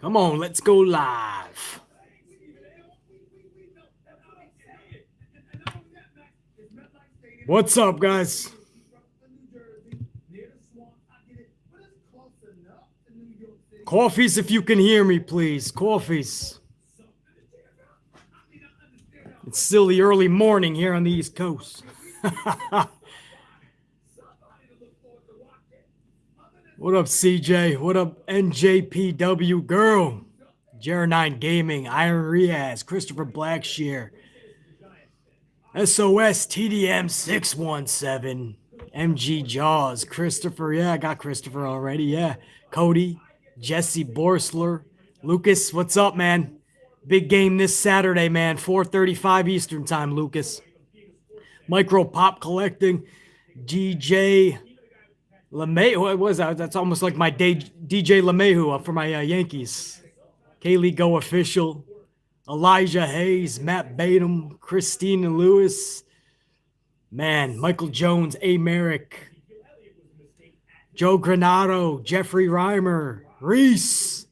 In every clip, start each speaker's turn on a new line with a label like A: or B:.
A: Come on, let's go live. What's up, guys? Coffees, if you can hear me, please. Coffees. It's still the early morning here on the East Coast. What up, CJ? What up, NJPW girl? Jer9 Gaming, Iron Riaz, Christopher Blackshear, SOS TDM 617, MG Jaws, Christopher. Yeah, I got Christopher already. Yeah, Cody, Jesse Borsler, Lucas. What's up, man? Big game this Saturday, man. 4:35 Eastern time, Lucas. Micro Pop Collecting, DJ LeMahieu. What was that? That's almost like my DJ LeMahieu up for my Yankees. Kaylee Go Official, Elijah Hayes, Matt Batum, Christina Lewis, man, Michael Jones, A. Merrick, Joe Granado, Jeffrey Reimer, Reese,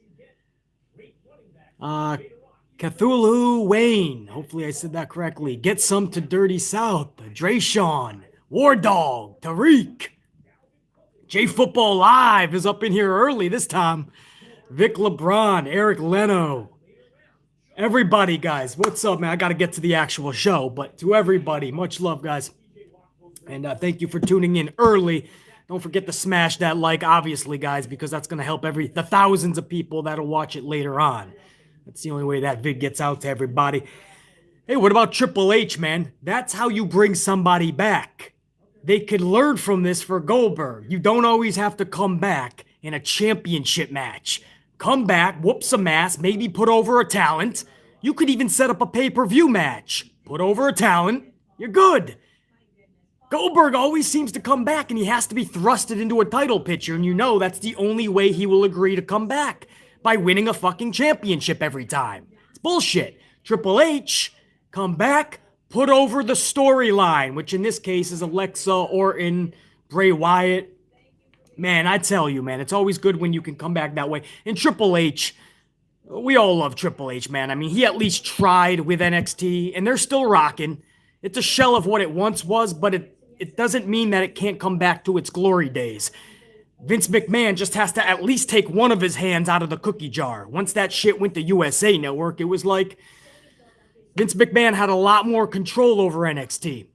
A: Cthulhu Wayne, hopefully I said that correctly, Get Some to Dirty South, Drayshawn, War Dog, Tariq, J Football Live is up in here early this time, Vic LeBron, Eric Leno, everybody, guys, what's up, man? I got to get to the actual show, but to everybody, much love, guys. And thank you for tuning in early. Don't forget to smash that like, obviously, guys, because that's going to help the thousands of people that'll watch it later on. That's the only way that vid gets out to everybody. Hey, what about Triple H, man? That's how you bring somebody back. They could learn from this for Goldberg. You don't always have to come back in a championship match. Come back, whoop some ass, maybe put over a talent. You could even set up a pay-per-view match. Put over a talent, you're good. Goldberg always seems to come back and he has to be thrusted into a title picture, and you know that's the only way he will agree to come back, by winning a fucking championship every time. It's bullshit. Triple H, come back, put over the storyline, which in this case is Alexa, Orton, Bray Wyatt. Man, I tell you, man, it's always good when you can come back that way. And Triple H, we all love Triple H, man. I mean, he at least tried with NXT, and they're still rocking. It's a shell of what it once was, but it doesn't mean that it can't come back to its glory days. Vince McMahon just has to at least take one of his hands out of the cookie jar. Once that shit went to USA Network, it was like Vince McMahon had a lot more control over NXT.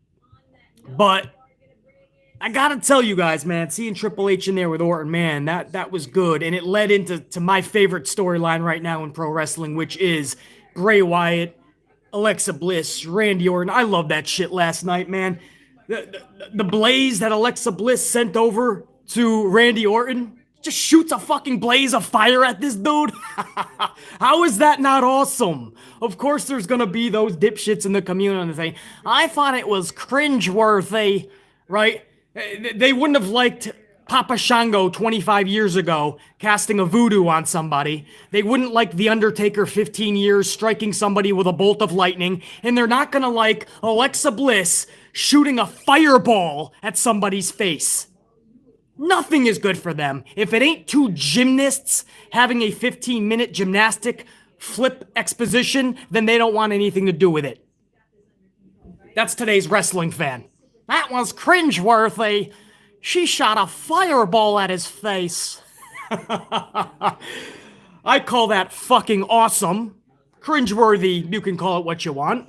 A: But I gotta tell you guys, man, seeing Triple H in there with Orton, man, that was good. And it led into my favorite storyline right now in pro wrestling, which is Bray Wyatt, Alexa Bliss, Randy Orton. I love that shit last night, man. The blaze that Alexa Bliss sent over to Randy Orton just shoots a fucking blaze of fire at this dude. How is that not awesome? Of course there's gonna be those dipshits in the community saying, I thought it was cringeworthy, right? They wouldn't have liked Papa Shango 25 years ago casting a voodoo on somebody. They wouldn't like The Undertaker 15 years striking somebody with a bolt of lightning. And they're not gonna like Alexa Bliss shooting a fireball at somebody's face. Nothing is good for them. If it ain't two gymnasts having a 15-minute gymnastic flip exposition, then they don't want anything to do with it. That's today's wrestling fan. That was cringeworthy. She shot a fireball at his face. I call that fucking awesome. Cringeworthy, you can call it what you want.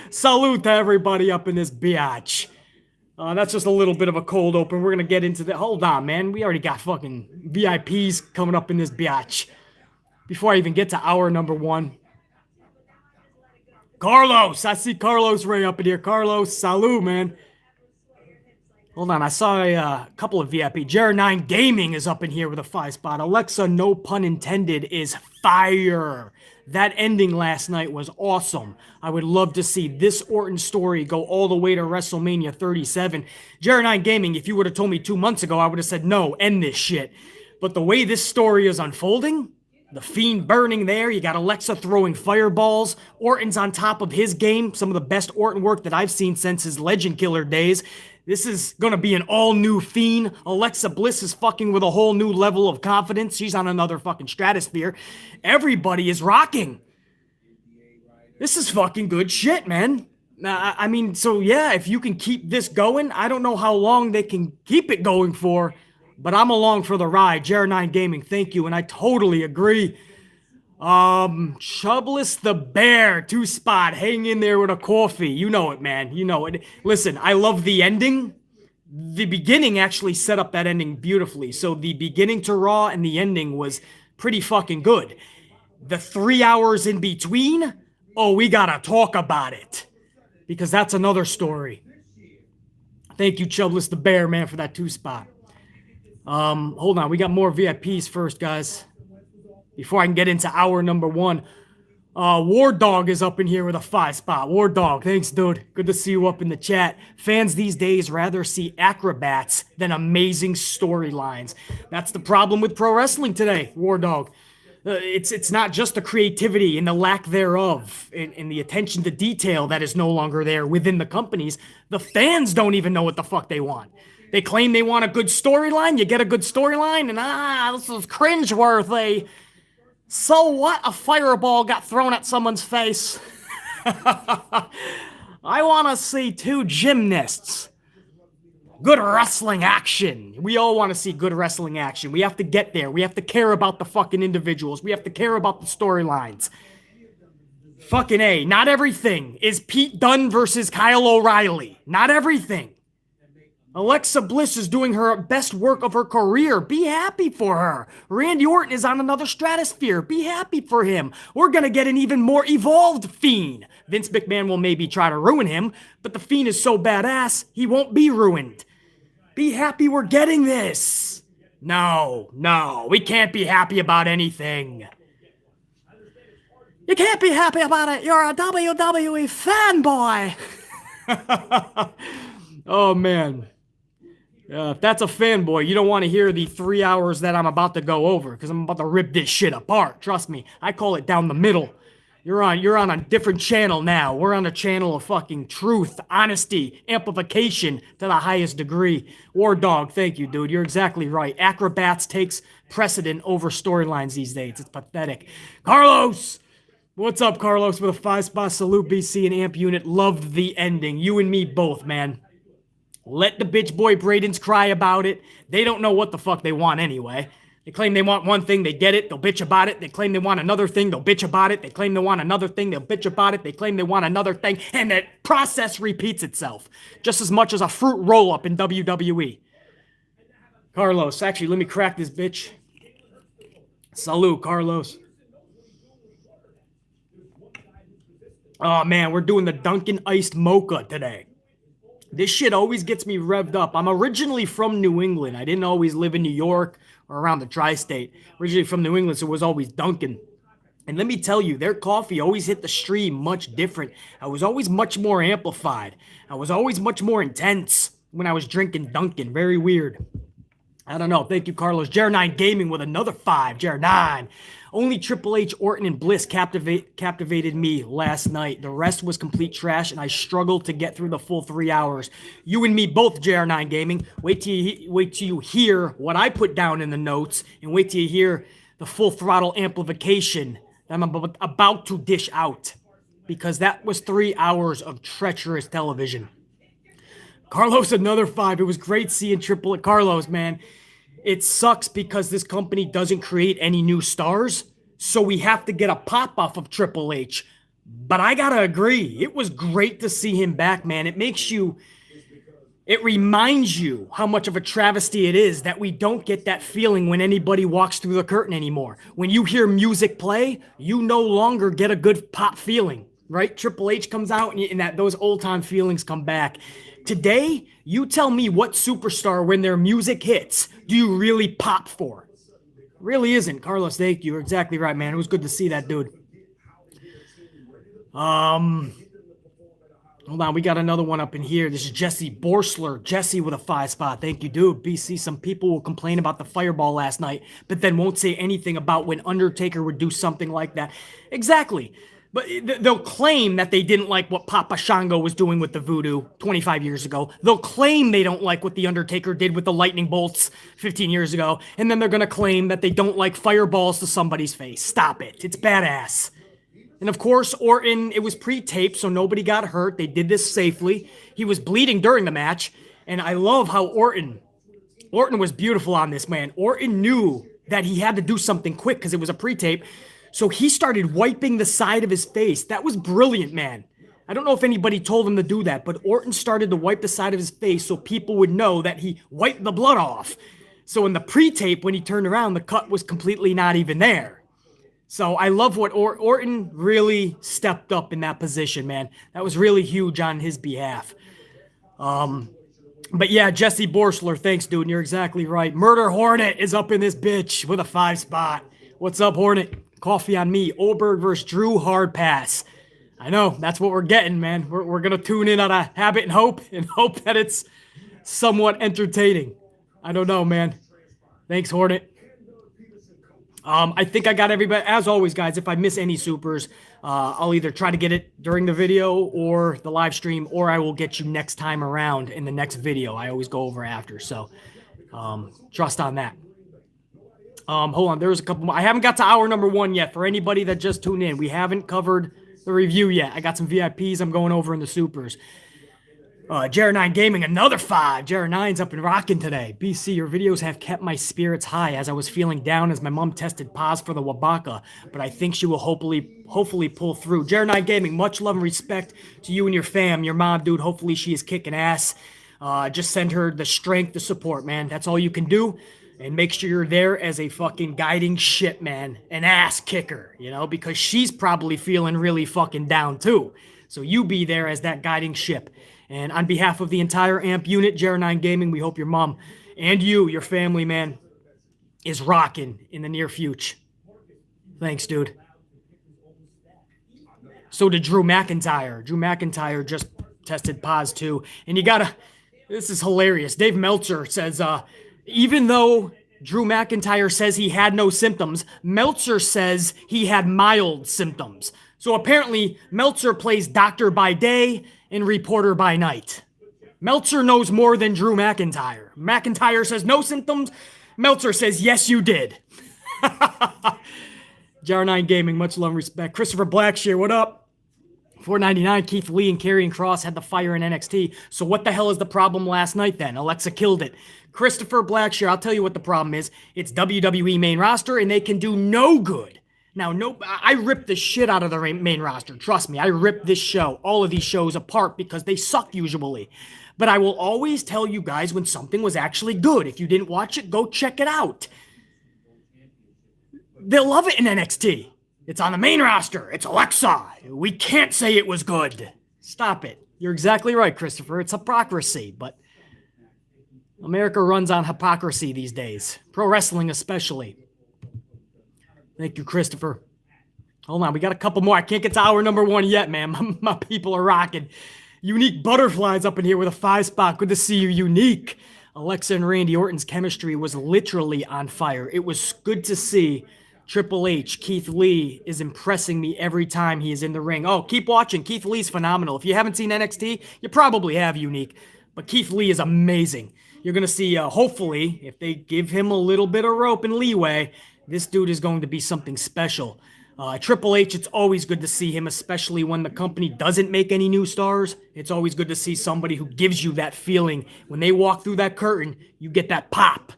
A: Salute to everybody up in this biatch. That's just a little bit of a cold open. We're gonna get into the. Hold on, man. We already got fucking VIPs coming up in this biatch. Before I even get to hour number one. Carlos! I see Carlos Ray up in here. Carlos, salute, man. Hold on, I saw a couple of VIP. Jer9 Gaming is up in here with a 5 spot. Alexa, no pun intended, is fire. That ending last night was awesome. I would love to see this Orton story go all the way to WrestleMania 37. Jer9 Gaming, if you would have told me 2 months ago, I would have said, no, end this shit. But the way this story is unfolding, The Fiend burning there. You got Alexa throwing fireballs. Orton's on top of his game. Some of the best Orton work that I've seen since his Legend Killer days. This is going to be an all-new Fiend. Alexa Bliss is fucking with a whole new level of confidence. She's on another fucking stratosphere. Everybody is rocking. This is fucking good shit, man. I mean, so yeah, if you can keep this going, I don't know how long they can keep it going for, but I'm along for the ride. JR9 Gaming, thank you, and I totally agree. Chubless the Bear, 2-spot, hang in there with a coffee. You know it, man. You know it. Listen, I love the ending. The beginning actually set up that ending beautifully. So the beginning to Raw and the ending was pretty fucking good. The 3 hours in between, oh, we gotta talk about it. Because that's another story. Thank you, Chubless the Bear, man, for that 2-spot. Hold on. We got more VIPs first, guys. Before I can get into hour number 1. War Dog is up in here with a 5-spot. War Dog, thanks, dude. Good to see you up in the chat. Fans these days rather see acrobats than amazing storylines. That's the problem with pro wrestling today, War Dog. It's not just the creativity and the lack thereof and the attention to detail that is no longer there within the companies. The fans don't even know what the fuck they want. They claim they want a good storyline. You get a good storyline, and this is cringeworthy. So what? A fireball got thrown at someone's face. I want to see 2 gymnasts. Good wrestling action. We all want to see good wrestling action. We have to get there. We have to care about the fucking individuals. We have to care about the storylines. Fucking A. Not everything is Pete Dunne versus Kyle O'Reilly. Not everything. Alexa Bliss is doing her best work of her career. Be happy for her. Randy Orton is on another stratosphere. Be happy for him. We're going to get an even more evolved Fiend. Vince McMahon will maybe try to ruin him, but the Fiend is so badass, he won't be ruined. Be happy we're getting this. No, we can't be happy about anything. You can't be happy about it. You're a WWE fanboy. Oh, man. If that's a fanboy, you don't want to hear the 3 hours that I'm about to go over, because I'm about to rip this shit apart. Trust me. I call it down the middle. You're on a different channel now. We're on a channel of fucking truth, honesty, amplification to the highest degree. War Dog, thank you, dude. You're exactly right. Acrobats takes precedent over storylines these days. It's pathetic. Carlos! What's up, Carlos, with a 5-spot salute, BC and Amp Unit. Loved the ending. You and me both, man. Let the bitch boy Bradens cry about it. They don't know what the fuck they want anyway. They claim they want one thing, they get it, they'll bitch about it. They claim they want another thing, they'll bitch about it. They claim they want another thing, they'll bitch about it. They claim they want another thing, and that process repeats itself. Just as much as a fruit roll-up in WWE. Carlos, actually, let me crack this bitch. Salute, Carlos. Oh, man, we're doing the Dunkin' Iced Mocha today. This shit always gets me revved up. I'm originally from New England. I didn't always live in New York or around the tri-state. Originally from New England, so it was always Dunkin'. And let me tell you, their coffee always hit the stream much different. I was always much more amplified. I was always much more intense when I was drinking Dunkin'. Very weird. I don't know. Thank you, Carlos. JR9 Gaming with another 5. JR9. Only Triple H, Orton, and Bliss captivated me last night. The rest was complete trash, and I struggled to get through the full 3 hours. You and me both, JR9 Gaming. Wait till you hear what I put down in the notes, and wait till you hear the full throttle amplification that I'm about to dish out. Because that was 3 hours of treacherous television. Carlos, another 5. It was great seeing Triple H. Carlos, man. It sucks because this company doesn't create any new stars, so we have to get a pop off of Triple H. But I gotta agree, it was great to see him back, man. It reminds you how much of a travesty it is that we don't get that feeling when anybody walks through the curtain anymore. When you hear music play, you no longer get a good pop feeling, right? Triple H comes out and those old-time feelings come back. Today, you tell me what superstar, when their music hits, do you really pop for? Really isn't. Carlos, thank you. You're exactly right, man. It was good to see that, dude. Hold on, we got another one up in here. This is Jesse Borsler. Jesse with a 5 spot. Thank you, dude. BC, some people will complain about the fireball last night, but then won't say anything about when Undertaker would do something like that. Exactly. But they'll claim that they didn't like what Papa Shango was doing with the voodoo 25 years ago. They'll claim they don't like what the Undertaker did with the lightning bolts 15 years ago. And then they're going to claim that they don't like fireballs to somebody's face. Stop it. It's badass. And of course, Orton, it was pre-taped, so nobody got hurt. They did this safely. He was bleeding during the match. And I love how Orton was beautiful on this, man. Orton knew that he had to do something quick because it was a pre-tape. So he started wiping the side of his face. That was brilliant, man. I don't know if anybody told him to do that, but Orton started to wipe the side of his face so people would know that he wiped the blood off. So in the pre-tape, when he turned around, the cut was completely not even there. So I love what Orton really stepped up in that position, man. That was really huge on his behalf. But yeah, Jesse Borsler, thanks, dude. You're exactly right. Murder Hornet is up in this bitch with a 5 spot. What's up, Hornet? Coffee on me. Oberg versus Drew, hard pass. I know, that's what we're getting, man. We're going to tune in out of habit and hope that it's somewhat entertaining. I don't know, man. Thanks, Hornet. I think I got everybody. As always, guys, if I miss any supers, I'll either try to get it during the video or the live stream, or I will get you next time around in the next video. I always go over after, so trust on that. Hold on, there's a couple more. I haven't got to hour number 1 yet. For anybody that just tuned in, we haven't covered the review yet. I got some VIPs I'm going over in the supers. Jared9 Gaming, another 5. Jared9's up and rocking today. BC, your videos have kept my spirits high as I was feeling down as my mom tested positive for the Wabaka, but I think she will hopefully pull through. Jared9 Gaming, much love and respect to you and your fam. Your mom, dude, hopefully she is kicking ass. Just send her the strength, the support, man. That's all you can do. And make sure you're there as a fucking guiding ship, man. An ass kicker, you know, because she's probably feeling really fucking down too. So you be there as that guiding ship. And on behalf of the entire AMP unit, Jared9 Gaming, we hope your mom and you, your family, man, is rocking in the near future. Thanks, dude. So did Drew McIntyre. Drew McIntyre just tested pos too. And you gotta, this is hilarious. Dave Meltzer says, even though Drew McIntyre says he had no symptoms, Meltzer says he had mild symptoms. So apparently, Meltzer plays doctor by day and reporter by night. Meltzer knows more than Drew McIntyre. McIntyre says no symptoms. Meltzer says, yes, you did. Jar9 Gaming, much love and respect. Christopher Blackshear, what up? $4.99. Keith Lee and Karrion Kross had the fire in NXT. So what the hell is the problem last night then? Alexa killed it. Christopher Blackshear, I'll tell you what the problem is. It's WWE main roster, and they can do no good. Now, I ripped the shit out of the main roster. Trust me, I ripped this show, all of these shows apart because they suck usually. But I will always tell you guys when something was actually good. If you didn't watch it, go check it out. They'll love it in NXT. It's on the main roster. It's Alexa. We can't say it was good. Stop it. You're exactly right, Christopher. It's hypocrisy, but America runs on hypocrisy these days. Pro wrestling especially. Thank you, Christopher. Hold on, we got a couple more. I can't get to hour number 1 yet, man. My people are rocking. Unique Butterflies up in here with a 5 spot. Good to see you, Unique. Alexa and Randy Orton's chemistry was literally on fire. It was good to see. Triple H, Keith Lee is impressing me every time he is in the ring. Oh, keep watching. Keith Lee's phenomenal. If you haven't seen NXT, you probably have, Unique. But Keith Lee is amazing. You're going to see, hopefully, if they give him a little bit of rope and leeway, this dude is going to be something special. Triple H, it's always good to see him, especially when the company doesn't make any new stars. It's always good to see somebody who gives you that feeling. When they walk through that curtain, you get that pop.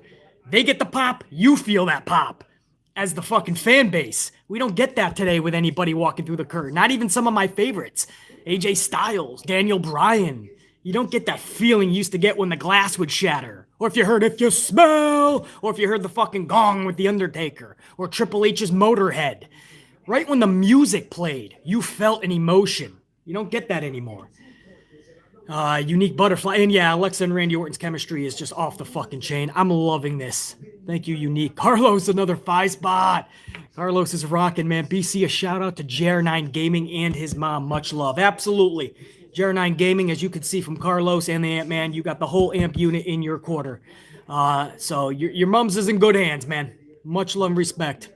A: They get the pop, you feel that pop. As the fucking fan base. We don't get that today with anybody walking through the curtain. Not even some of my favorites. AJ Styles, Daniel Bryan. You don't get that feeling you used to get when the glass would shatter. Or if you heard If You Smell. Or if you heard the fucking gong with The Undertaker. Or Triple H's Motorhead. Right when the music played, you felt an emotion. You don't get that anymore. Unique Butterfly. And yeah, Alexa and Randy Orton's chemistry is just off the fucking chain. I'm loving this. Thank you, Unique. Carlos, another 5 spot. Carlos is rocking, man. BC, a shout out to Jared9 Gaming and his mom. Much love. Absolutely. Jer9 Gaming, as you could see from Carlos and the Ant-Man, you got the whole amp unit in your quarter. So your mom's is in good hands, man. Much love and respect.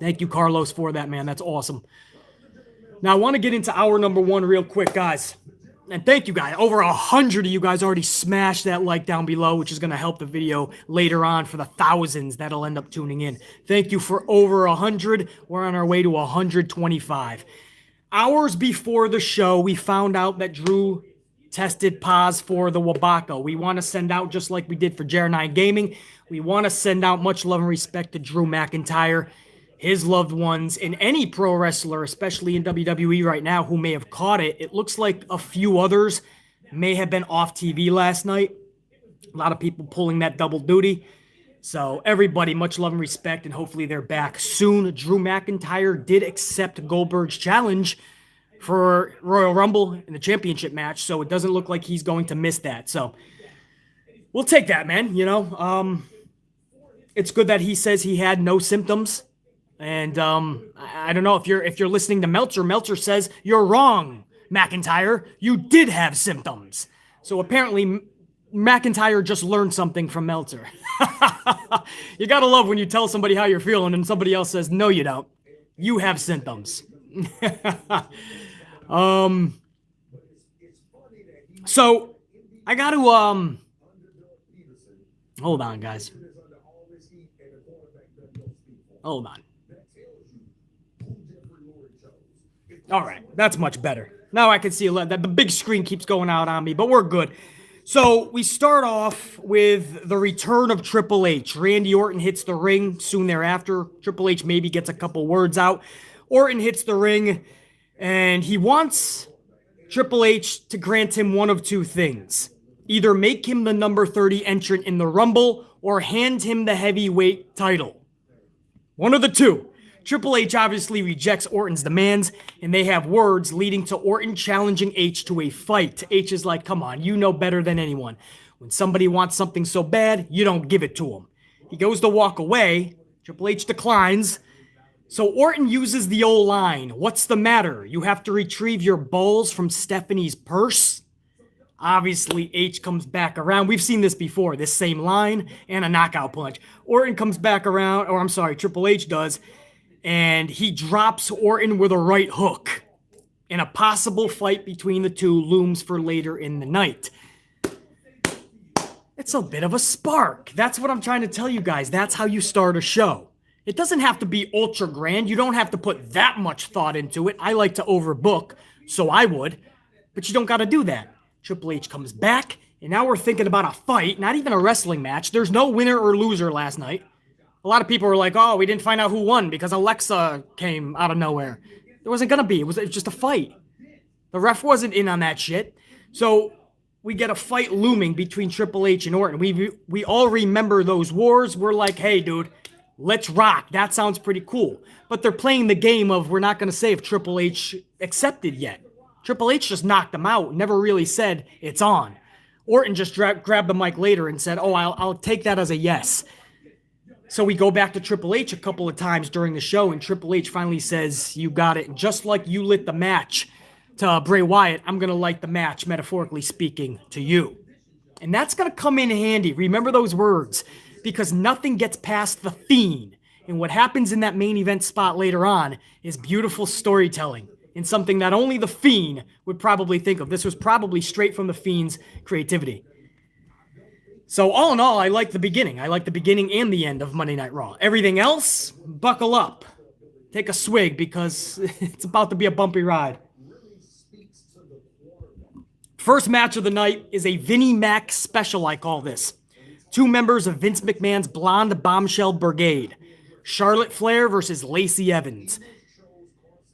A: Thank you, Carlos, for that, man. That's awesome. Now, I want to get into hour number 1 real quick, guys. And thank you, guys. Over 100 of you guys already smashed that like down below, which is going to help the video later on for the thousands that'll end up tuning in. Thank you for over 100. We're on our way to 125. Hours before the show, we found out that Drew tested positive for the Wabaka. We want to send out, just like we did for Jer9 Gaming, we want to send out much love and respect to Drew McIntyre, his loved ones, and any pro wrestler, especially in WWE right now, who may have caught it. It looks like a few others may have been off TV last night. A lot of people pulling that double duty. So everybody, much love and respect, and hopefully they're back soon. Drew McIntyre did accept Goldberg's challenge for Royal Rumble in the championship match, so it doesn't look like he's going to miss that. So we'll take that, man. You know, it's good that he says he had no symptoms. And I don't know if you're listening to Meltzer. Meltzer says you're wrong, McIntyre. You did have symptoms. So apparently McIntyre just learned something from Meltzer. You gotta love when you tell somebody how you're feeling and somebody else says, no, you don't. You have symptoms. So I got to, hold on, guys. Hold on. All right, that's much better. Now I can see that the big screen keeps going out on me, but we're good. So we start off with the return of Triple H. Randy Orton hits the ring soon thereafter. Triple H maybe gets a couple words out. Orton hits the ring, and he wants Triple H to grant him one of two things. Either make him the number 30 entrant in the Rumble or hand him the heavyweight title. One of the two. Triple H obviously rejects Orton's demands, and they have words leading to Orton challenging H to a fight. H is like, come on, you know better than anyone. When somebody wants something so bad, you don't give it to them. He goes to walk away. Triple H declines. So Orton uses the old line, what's the matter? You have to retrieve your balls from Stephanie's purse? Obviously, H comes back around. We've seen this before, this same line and a knockout punch. Orton comes back around, or I'm sorry, Triple H does, and he drops Orton with a right hook. And a possible fight between the two looms for later in the night. It's a bit of a spark. That's what I'm trying to tell you guys. That's how you start a show. It doesn't have to be ultra grand. You don't have to put that much thought into it. I like to overbook, so I would. But you don't got to do that. Triple H comes back, and now we're thinking about a fight, not even a wrestling match. There's no winner or loser last night. A lot of people were like, oh, we didn't find out who won because Alexa came out of nowhere. There wasn't going to be. It was just a fight. The ref wasn't in on that shit. So we get a fight looming between Triple H and Orton. We all remember those wars. We're like, hey, dude, let's rock. That sounds pretty cool. But they're playing the game of we're not going to say if Triple H accepted yet. Triple H just knocked him out, never really said it's on. Orton just grabbed the mic later and said, oh, I'll take that as a yes. So we go back to Triple H a couple of times during the show, and Triple H finally says, you got it. And just like you lit the match to Bray Wyatt, I'm going to light the match, metaphorically speaking, to you. And that's going to come in handy. Remember those words, because nothing gets past the Fiend. And what happens in that main event spot later on is beautiful storytelling and something that only the Fiend would probably think of. This was probably straight from the Fiend's creativity. So all in all, I like the beginning. I like the beginning and the end of Monday Night Raw. Everything else, buckle up. Take a swig because it's about to be a bumpy ride. First match of the night is a Vinnie Mac special, I call this. Two members of Vince McMahon's Blonde Bombshell Brigade. Charlotte Flair versus Lacey Evans.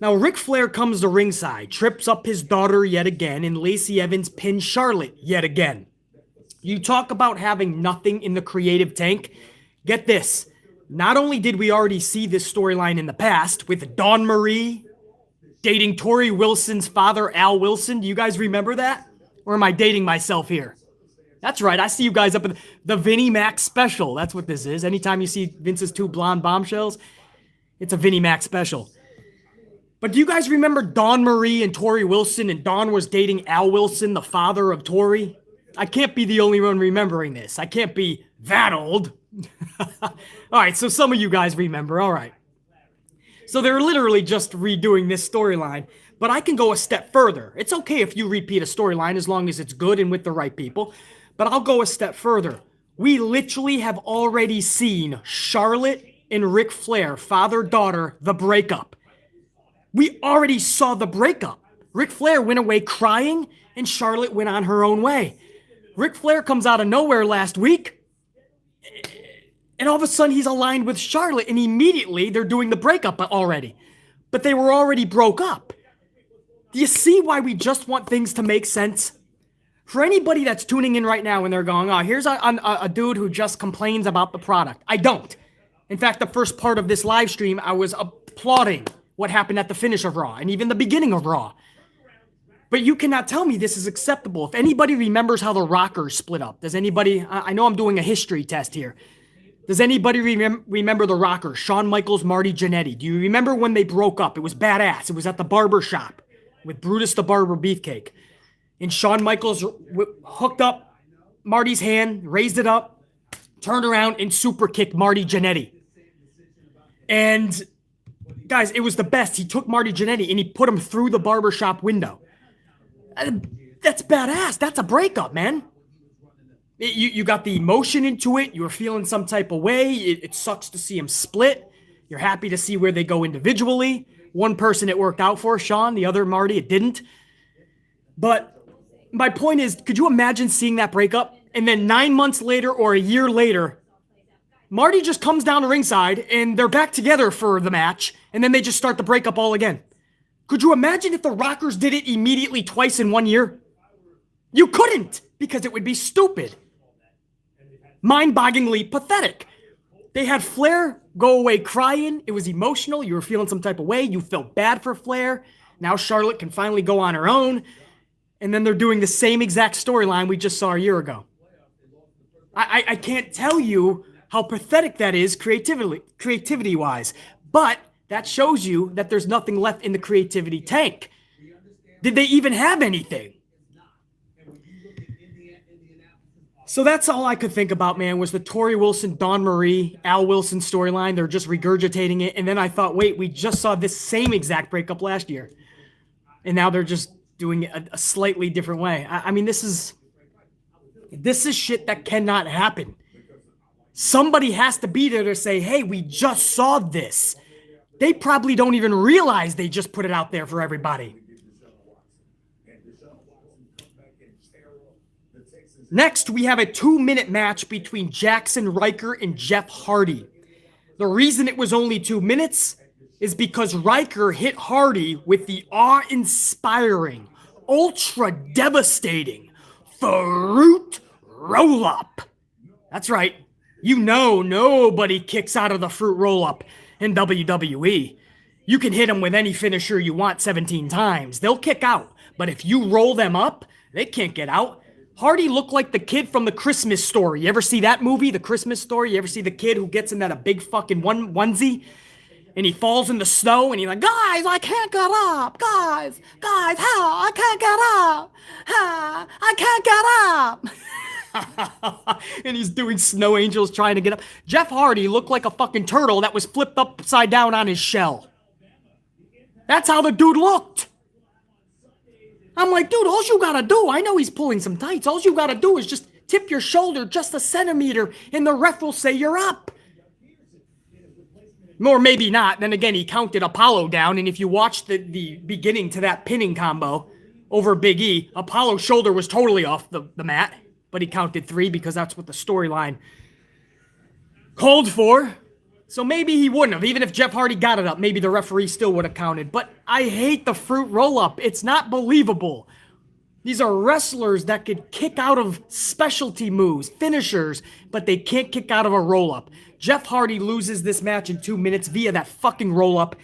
A: Now, Ric Flair comes to ringside, trips up his daughter yet again, and Lacey Evans pins Charlotte yet again. You talk about having nothing in the creative tank. Get this. Not only did we already see this storyline in the past with Dawn Marie dating Tori Wilson's father, Al Wilson. Do you guys remember that? Or am I dating myself here? That's right. I see you guys up in the Vinnie Mac special. That's what this is. Anytime you see Vince's two blonde bombshells, it's a Vinnie Mac special. But do you guys remember Dawn Marie and Tori Wilson, and Dawn was dating Al Wilson, the father of Tori? I can't be the only one remembering this. I can't be that old. All right, so some of you guys remember. All right. So they're literally just redoing this storyline, but I can go a step further. It's okay if you repeat a storyline as long as it's good and with the right people, but I'll go a step further. We literally have already seen Charlotte and Ric Flair, father-daughter, the breakup. We already saw the breakup. Ric Flair went away crying, and Charlotte went on her own way. Ric Flair comes out of nowhere last week, and all of a sudden he's aligned with Charlotte, and immediately they're doing the breakup already. But they were already broke up. Do you see why we just want things to make sense? For anybody that's tuning in right now and they're going, oh, here's a dude who just complains about the product. I don't. In fact, the first part of this live stream, I was applauding what happened at the finish of Raw and even the beginning of Raw. But you cannot tell me this is acceptable. If anybody remembers how the Rockers split up, does anybody, I know I'm doing a history test here. Does anybody remember the Rockers, Shawn Michaels, Marty Jannetty? Do you remember when they broke up? It was badass. It was at the barber shop with Brutus the Barber Beefcake. And Shawn Michaels hooked up Marty's hand, raised it up, turned around, and super kicked Marty Jannetty. And guys, it was the best. He took Marty Jannetty and he put him through the barbershop window. That's badass. That's a breakup, man. You got the emotion into it. You were feeling some type of way. It sucks to see them split. You're happy to see where they go individually. One person it worked out for, Shawn. The other, Marty, it didn't. But my point is, could you imagine seeing that breakup? And then 9 months later or a year later, Marty just comes down to ringside and they're back together for the match. And then they just start the breakup all again. Could you imagine if the Rockers did it immediately twice in 1 year? You couldn't, because it would be stupid. Mind-bogglingly pathetic. They had Flair go away crying. It was emotional. You were feeling some type of way. You felt bad for Flair. Now Charlotte can finally go on her own. And then they're doing the same exact storyline we just saw a year ago. I can't tell you how pathetic that is creativity-wise. But that shows you that there's nothing left in the creativity tank. Did they even have anything? So that's all I could think about, man, was the Tori Wilson, Dawn Marie, Al Wilson storyline. They're just regurgitating it. And then I thought, wait, we just saw this same exact breakup last year. And now they're just doing it a slightly different way. I mean, this is shit that cannot happen. Somebody has to be there to say, hey, we just saw this. They probably don't even realize they just put it out there for everybody. Next, we have a 2-minute match between Jackson Ryker and Jeff Hardy. The reason it was only 2 minutes is because Ryker hit Hardy with the awe-inspiring, ultra-devastating fruit roll-up. That's right. You know nobody kicks out of the fruit roll-up in WWE. You can hit them with any finisher you want 17 times. They'll kick out. But if you roll them up, they can't get out. Hardy looked like the kid from The Christmas Story. You ever see that movie, The Christmas Story? You ever see the kid who gets in that a big fucking onesie? And he falls in the snow and he's like, guys, I can't get up. Guys, how? I can't get up. I can't get up. And he's doing snow angels trying to get up. Jeff Hardy looked like a fucking turtle that was flipped upside down on his shell. That's how the dude looked. I'm like, dude, all you gotta do, I know he's pulling some tights, all you gotta do is just tip your shoulder just a centimeter and the ref will say you're up. Or maybe not. Then again, he counted Apollo down, and if you watch the beginning to that pinning combo over Big E, Apollo's shoulder was totally off the mat, but he counted 3 because that's what the storyline called for. So maybe he wouldn't have. Even if Jeff Hardy got it up, maybe the referee still would have counted. But I hate the fruit roll-up. It's not believable. These are wrestlers that could kick out of specialty moves, finishers, but they can't kick out of a roll-up. Jeff Hardy loses this match in 2 minutes via that fucking roll-up.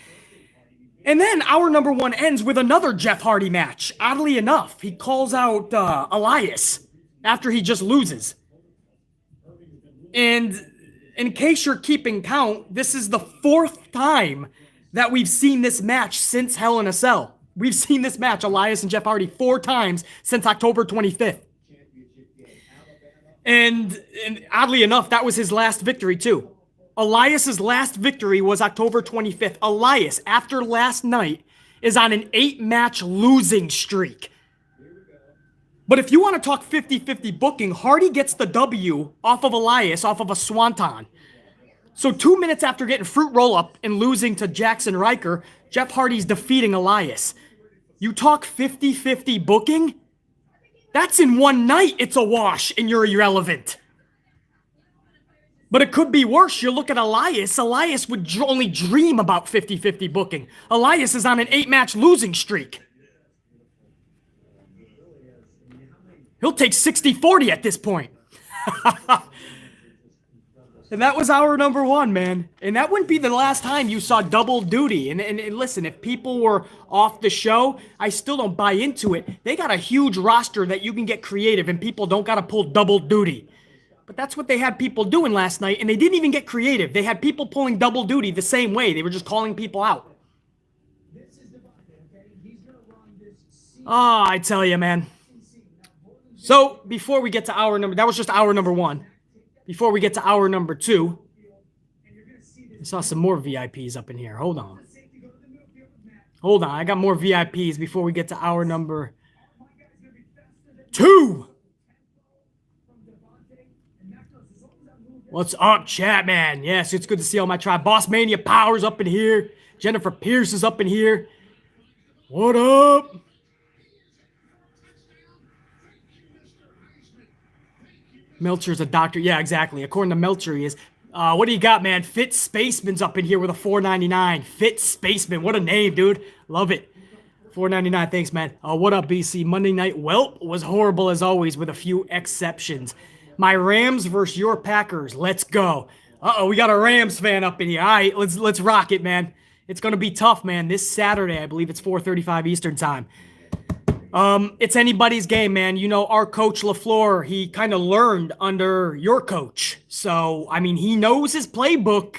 A: And then our number 1 ends with another Jeff Hardy match. Oddly enough, he calls out Elias after he just loses. And in case you're keeping count, this is the 4th time that we've seen this match since Hell in a Cell. We've seen this match, Elias and Jeff Hardy, 4 times since October 25th. And oddly enough, that was his last victory too. Elias's last victory was October 25th. Elias, after last night, is on an 8-match losing streak. But if you want to talk 50-50 booking, Hardy gets the W off of Elias, off of a swanton. So 2 minutes after getting fruit roll-up and losing to Jackson Riker, Jeff Hardy's defeating Elias. You talk 50-50 booking? That's in one night it's a wash and you're irrelevant. But it could be worse. You look at Elias. Elias would only dream about 50-50 booking. Elias is on an 8-match losing streak. He'll take 60-40 at this point. And that was hour number 1, man. And that wouldn't be the last time you saw double duty. And listen, if people were off the show, I still don't buy into it. They got a huge roster that you can get creative and people don't got to pull double duty. But that's what they had people doing last night, and they didn't even get creative. They had people pulling double duty the same way. They were just calling people out. Oh, I tell you, man. So, before we get to hour number... That was just hour number 1. Before we get to hour number 2, I saw some more VIPs up in here. Hold on. Hold on. I got more VIPs before we get to hour number 2. What's up, chat, man? Yes, it's good to see all my tribe. Boss Mania Power's up in here. Jennifer Pierce is up in here. What up? Melcher's a doctor. Yeah, exactly. According to Melcher, he is. What do you got, man? Fit Spaceman's up in here with a $4.99. Fit Spaceman. What a name, dude. Love it. $4.99. Thanks, man. What up, BC? Monday Night Welp was horrible as always with a few exceptions. My Rams versus your Packers. Let's go. Uh-oh, we got a Rams fan up in here. All right, let's rock it, man. It's going to be tough, man. This Saturday, I believe it's 4:35 Eastern time. It's anybody's game, man. You know, our coach LaFleur, he kind of learned under your coach. So, I mean, he knows his playbook,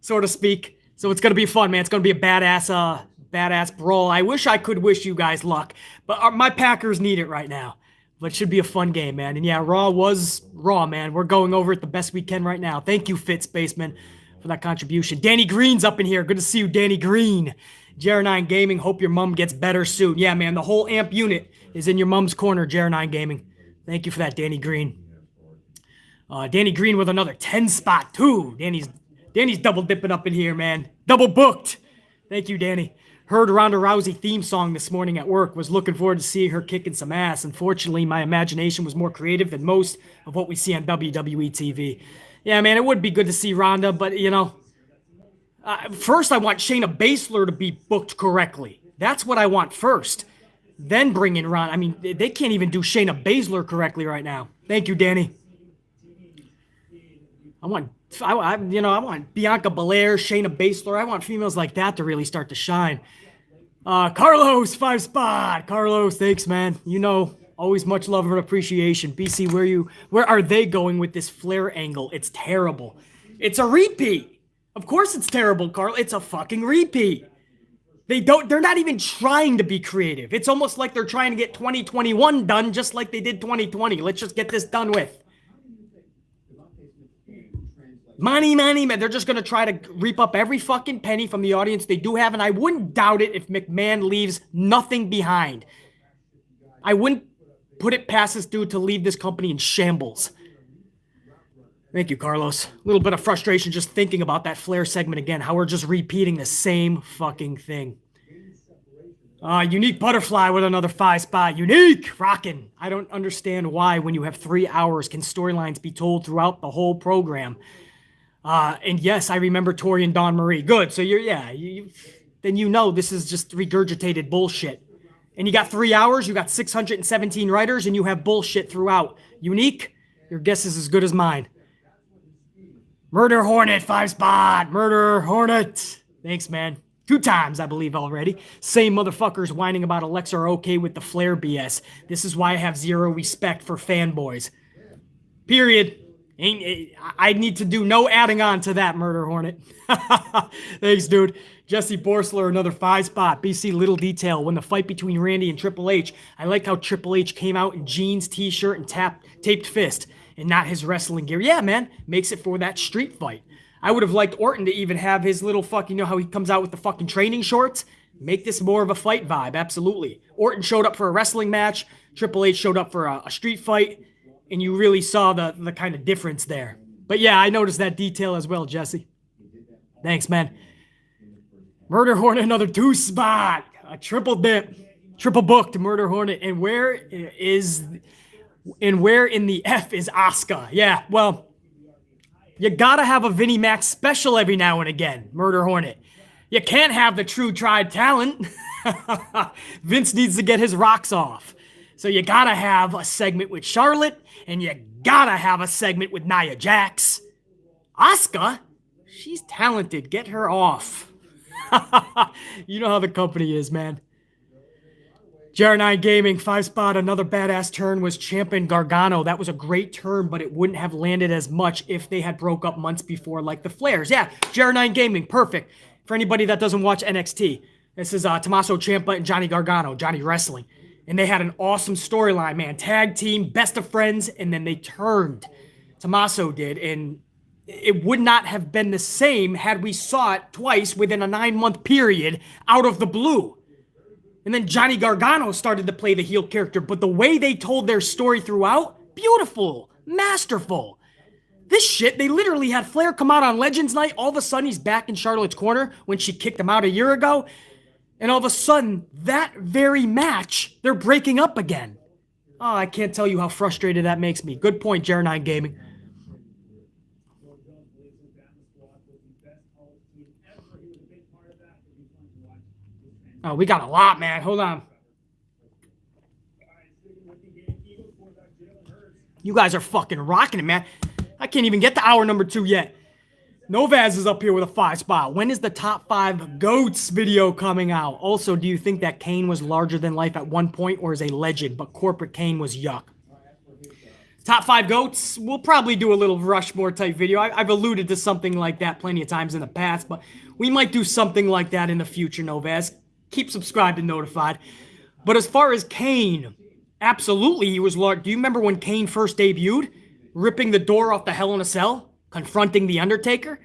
A: so to speak. So it's going to be fun, man. It's going to be a badass brawl. I wish I could wish you guys luck, but my Packers need it right now. But it should be a fun game, man. And yeah, Raw was Raw, man. We're going over it the best we can right now. Thank you, Fit Spaceman, for that contribution. Danny Green's up in here. Good to see you, Danny Green. JR9 Gaming, hope your mom gets better soon. Yeah, man, the whole amp unit is in your mom's corner, JR9 Gaming. Thank you for that, Danny Green. Danny Green with another 10 spot, too. Danny's double dipping up in here, man. Double booked. Thank you, Danny. Heard Ronda Rousey theme song this morning at work. Was looking forward to seeing her kicking some ass. Unfortunately, my imagination was more creative than most of what we see on WWE TV. Yeah, man, it would be good to see Ronda, but, you know, first I want Shayna Baszler to be booked correctly. That's what I want first. Then bring in Ronda. I mean, they can't even do Shayna Baszler correctly right now. Thank you, Danny. I want Bianca Belair, Shayna Baszler. I want females like that to really start to shine. Carlos, 5 spot. Carlos, thanks, man. You know, always much love and appreciation. BC, where are they going with this Flair angle? It's terrible. It's a repeat. Of course it's terrible, Carl. It's a fucking repeat. They're not even trying to be creative. It's almost like they're trying to get 2021 done just like they did 2020. Let's just get this done with. Money, man. They're just going to try to reap up every fucking penny from the audience they do have, and I wouldn't doubt it if McMahon leaves nothing behind. I wouldn't put it past this dude to leave this company in shambles. Thank you, Carlos. A little bit of frustration just thinking about that Flair segment again, how we're just repeating the same fucking thing. Unique Butterfly with another 5 spot. Unique! Rockin'. I don't understand why when you have 3 hours can storylines be told throughout the whole program. And yes, I remember Tori and Dawn Marie. Good. So then you know this is just regurgitated bullshit. And you got 3 hours, you got 617 writers, and you have bullshit throughout. Unique, your guess is as good as mine. Murder Hornet, 5 spot. Murder Hornet. Thanks, man. 2 times, I believe, already. Same motherfuckers whining about Alexa are okay with the Flair BS. This is why I have zero respect for fanboys. Period. I need to do no adding on to that, Murder Hornet. Thanks, dude. Jesse Borsler, another 5-spot. BC Little Detail. When the fight between Randy and Triple H, I like how Triple H came out in jeans, t-shirt, and taped fist, and not his wrestling gear. Yeah, man. Makes it for that street fight. I would have liked Orton to even have his little fucking, you know how he comes out with the fucking training shorts? Make this more of a fight vibe, absolutely. Orton showed up for a wrestling match. Triple H showed up for a street fight. And you really saw the kind of difference there. But yeah, I noticed that detail as well, Jesse. Thanks, man. Murder Hornet, another 2-spot. A triple dip. Triple booked Murder Hornet. And where in the F is Asuka? Yeah, well, you gotta have a Vinnie Mac special every now and again, Murder Hornet. You can't have the true tried talent. Vince needs to get his rocks off. So you gotta have a segment with Charlotte, and you gotta have a segment with Nia Jax. Asuka? She's talented. Get her off. You know how the company is, man. JR9 Gaming, 5-spot, another badass turn was Ciampa Gargano. That was a great turn, but it wouldn't have landed as much if they had broke up months before like the Flairs. Yeah, JR9 Gaming, perfect. For anybody that doesn't watch NXT, this is Tommaso Ciampa and Johnny Gargano, Johnny Wrestling. And they had an awesome storyline, man. Tag team, best of friends, and then they turned. Tommaso did, and it would not have been the same had we saw it twice within a 9-month period out of the blue. And then Johnny Gargano started to play the heel character, but the way they told their story throughout, beautiful, masterful. This shit, they literally had Flair come out on Legends Night. All of a sudden, he's back in Charlotte's corner when she kicked him out a year ago. And all of a sudden, that very match, they're breaking up again. Oh, I can't tell you how frustrated that makes me. Good point, JR9 Gaming. Oh, we got a lot, man. Hold on. You guys are fucking rocking it, man. I can't even get to hour number 2 yet. Novaz is up here with a 5-spot. When is the top 5 GOATs video coming out? Also, do you think that Kane was larger than life at one point or is a legend, but corporate Kane was yuck? Top 5 GOATs, we'll probably do a little Rushmore type video. I've alluded to something like that plenty of times in the past, but we might do something like that in the future, Novaz. Keep subscribed and notified. But as far as Kane, absolutely he was large. Do you remember when Kane first debuted? Ripping the door off the Hell in a Cell? Confronting The Undertaker?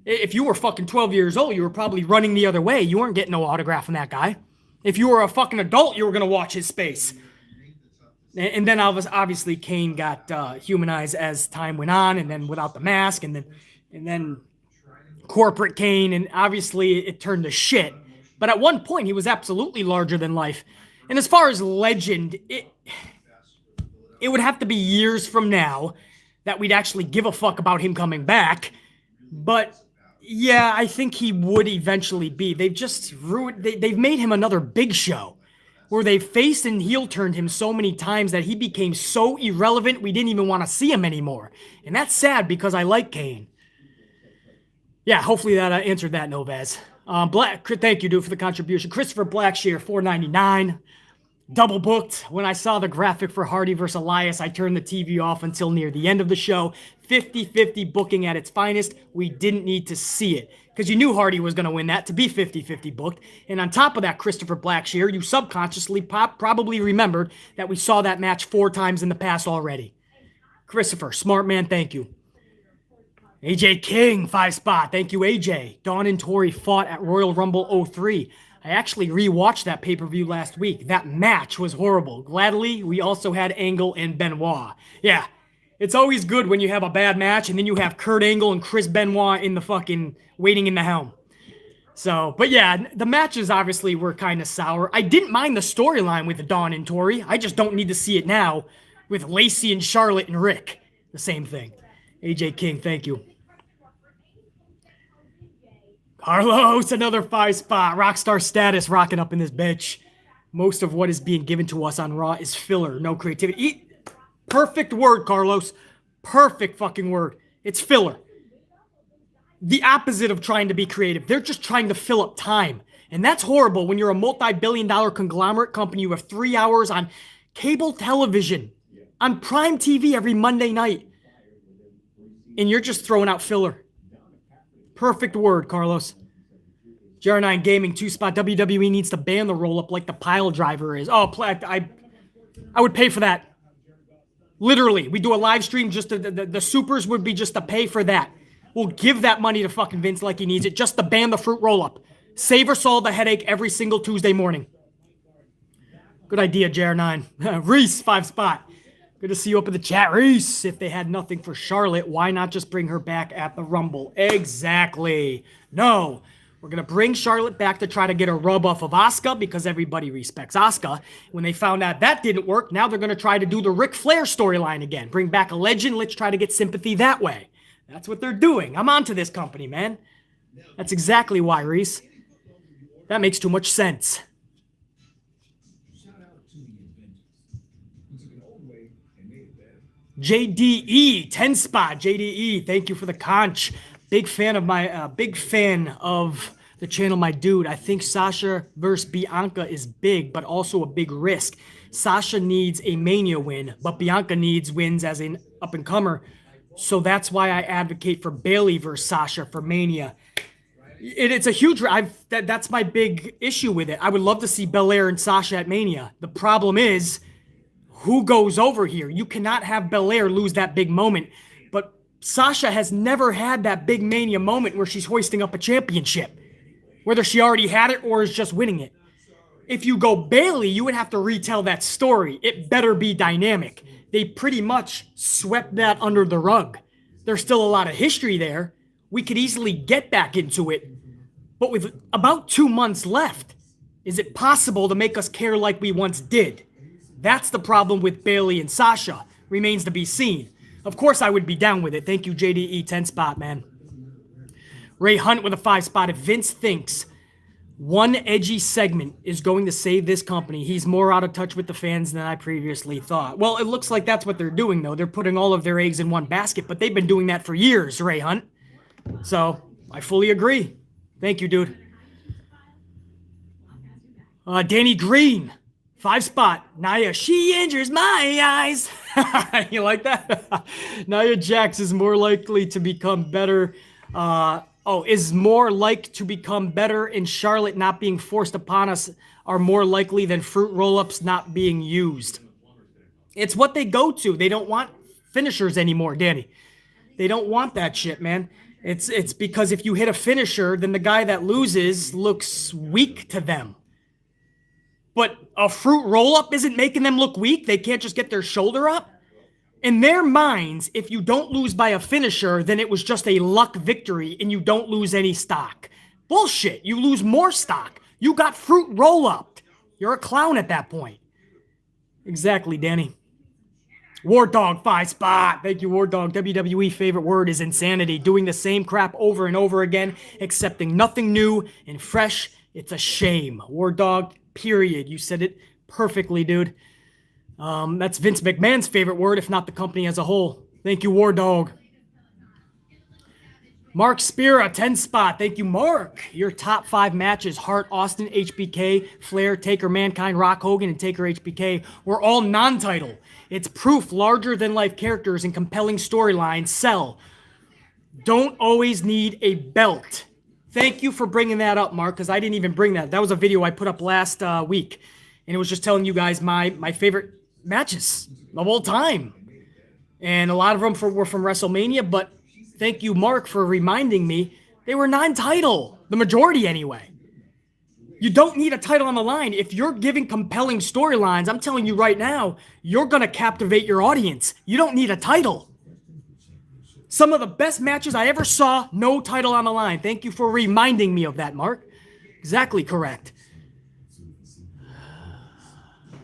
A: If you were fucking 12 years old, you were probably running the other way. You weren't getting no autograph from that guy. If you were a fucking adult, you were going to watch his space. And then obviously Kane got humanized as time went on, and then without the mask, and then corporate Kane, and obviously it turned to shit. But at one point, he was absolutely larger than life. And as far as legend, it would have to be years from now that we'd actually give a fuck about him coming back. But yeah, I think he would eventually be. They've just ruined, they've made him another Big Show, where they've faced and heel turned him so many times that he became so irrelevant we didn't even want to see him anymore. And that's sad because I like Kane. Yeah, hopefully that answered that, Novaz. Thank you, dude, for the contribution. Christopher Blackshear, $4.99. Double booked. When I saw the graphic for Hardy versus Elias, I turned the TV off until near the end of the show. 50-50 booking at its finest. We didn't need to see it because you knew Hardy was going to win that to be 50-50 booked. And on top of that, Christopher Blackshear, you subconsciously probably remembered that we saw that match 4 times in the past already. Christopher, smart man, thank you. AJ King, 5-spot. Thank you, AJ. Dawn and Tori fought at Royal Rumble 03. I actually rewatched that pay-per-view last week. That match was horrible. Gladly, we also had Angle and Benoit. Yeah, it's always good when you have a bad match and then you have Kurt Angle and Chris Benoit in the fucking waiting in the helm. So, but yeah, the matches obviously were kind of sour. I didn't mind the storyline with Dawn and Tori. I just don't need to see it now with Lacey and Charlotte and Rick. The same thing. AJ King, thank you. Carlos, another 5-spot. Rockstar status rocking up in this bitch. Most of what is being given to us on Raw is filler, no creativity. Perfect word, Carlos. Perfect fucking word. It's filler. The opposite of trying to be creative. They're just trying to fill up time. And that's horrible when you're a multi-billion-dollar conglomerate company. You have 3 hours on cable television, on prime TV every Monday night. And you're just throwing out filler. Perfect word, Carlos. JR9 Gaming, 2-spot. WWE needs to ban the roll-up like the pile driver is. Oh, I would pay for that. Literally, we do a live stream, just the supers would be just to pay for that. We'll give that money to fucking Vince like he needs it, just to ban the fruit roll-up. Save us all the headache every single Tuesday morning. Good idea, JR9. Reese, 5-spot. Good to see you up in the chat. Reese, if they had nothing for Charlotte, why not just bring her back at the Rumble? Exactly. No. We're going to bring Charlotte back to try to get a rub off of Asuka because everybody respects Asuka. When they found out that didn't work, now they're going to try to do the Ric Flair storyline again. Bring back a legend. Let's try to get sympathy that way. That's what they're doing. I'm onto this company, man. That's exactly why, Reese. That makes too much sense. JDE, 10-spot. JDE, thank you for the conch. Big fan of the channel, my dude. I think Sasha versus Bianca is big, but also a big risk. Sasha needs a Mania win, but Bianca needs wins as an up-and-comer. So that's why I advocate for Bayley versus Sasha for Mania. It's a huge... That's my big issue with it. I would love to see Belair and Sasha at Mania. The problem is, who goes over here? You cannot have Belair lose that big moment. But Sasha has never had that big Mania moment where she's hoisting up a championship, whether she already had it or is just winning it. If you go Bayley, you would have to retell that story. It better be dynamic. They pretty much swept that under the rug. There's still a lot of history there. We could easily get back into it. But with about 2 months left, is it possible to make us care like we once did? That's the problem with Bayley and Sasha. Remains to be seen. Of course, I would be down with it. Thank you, JDE, 10-spot, man. Ray Hunt with a 5-spot. If Vince thinks one edgy segment is going to save this company, he's more out of touch with the fans than I previously thought. Well, it looks like that's what they're doing, though. They're putting all of their eggs in one basket, but they've been doing that for years, Ray Hunt. So, I fully agree. Thank you, dude. Danny Green. 5-spot. Nia, she injures my eyes. You like that? Nia Jax is more likely to become better. Is more like to become better in Charlotte not being forced upon us are more likely than fruit roll-ups not being used. It's what they go to. They don't want finishers anymore, Danny. They don't want that shit, man. It's because if you hit a finisher, then the guy that loses looks weak to them. But a fruit roll-up isn't making them look weak. They can't just get their shoulder up. In their minds, if you don't lose by a finisher, then it was just a luck victory and you don't lose any stock. Bullshit. You lose more stock. You got fruit roll-upped. You're a clown at that point. Exactly, Danny. War Dog, 5-spot. Thank you, War Dog. WWE favorite word is insanity. Doing the same crap over and over again, accepting nothing new and fresh. It's a shame. War Dog, period. You said it perfectly, dude. That's Vince McMahon's favorite word, if not the company as a whole. Thank you, War Dog. Mark Spira, 10-spot. Thank you, Mark. Your top 5 matches, Hart, Austin, HBK, Flair, Taker, Mankind, Rock Hogan, and Taker HBK, were all non-title. It's proof larger-than-life characters and compelling storylines sell. Don't always need a belt. Thank you for bringing that up, Mark, because I didn't even bring that. That was a video I put up last week, and it was just telling you guys my favorite matches of all time. And a lot of them were from WrestleMania, but thank you, Mark, for reminding me they were non-title, the majority anyway. You don't need a title on the line. If you're giving compelling storylines, I'm telling you right now, you're going to captivate your audience. You don't need a title. Some of the best matches I ever saw, no title on the line. Thank you for reminding me of that, Mark. Exactly correct.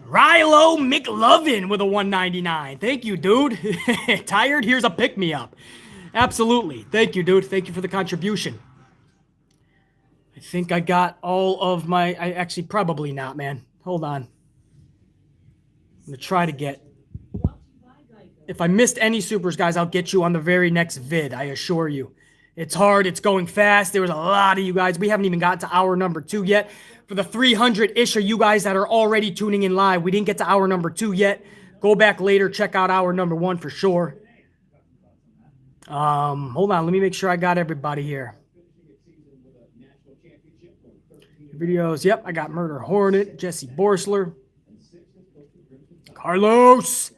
A: Rilo McLovin with a 199. Thank you, dude. Tired? Here's a pick-me-up. Absolutely. Thank you, dude. Thank you for the contribution. I think I got all of my... actually, probably not, man. Hold on. I'm going to try to get... If I missed any supers, guys, I'll get you on the very next vid, I assure you. It's hard. It's going fast. There was a lot of you guys. We haven't even got to hour number 2 yet. For the 300-ish of you guys that are already tuning in live, we didn't get to hour number 2 yet. Go back later. Check out hour number 1 for sure. Hold on. Let me make sure I got everybody here. Videos. Yep, I got Murder Hornet, Jesse Borsler, Carlos.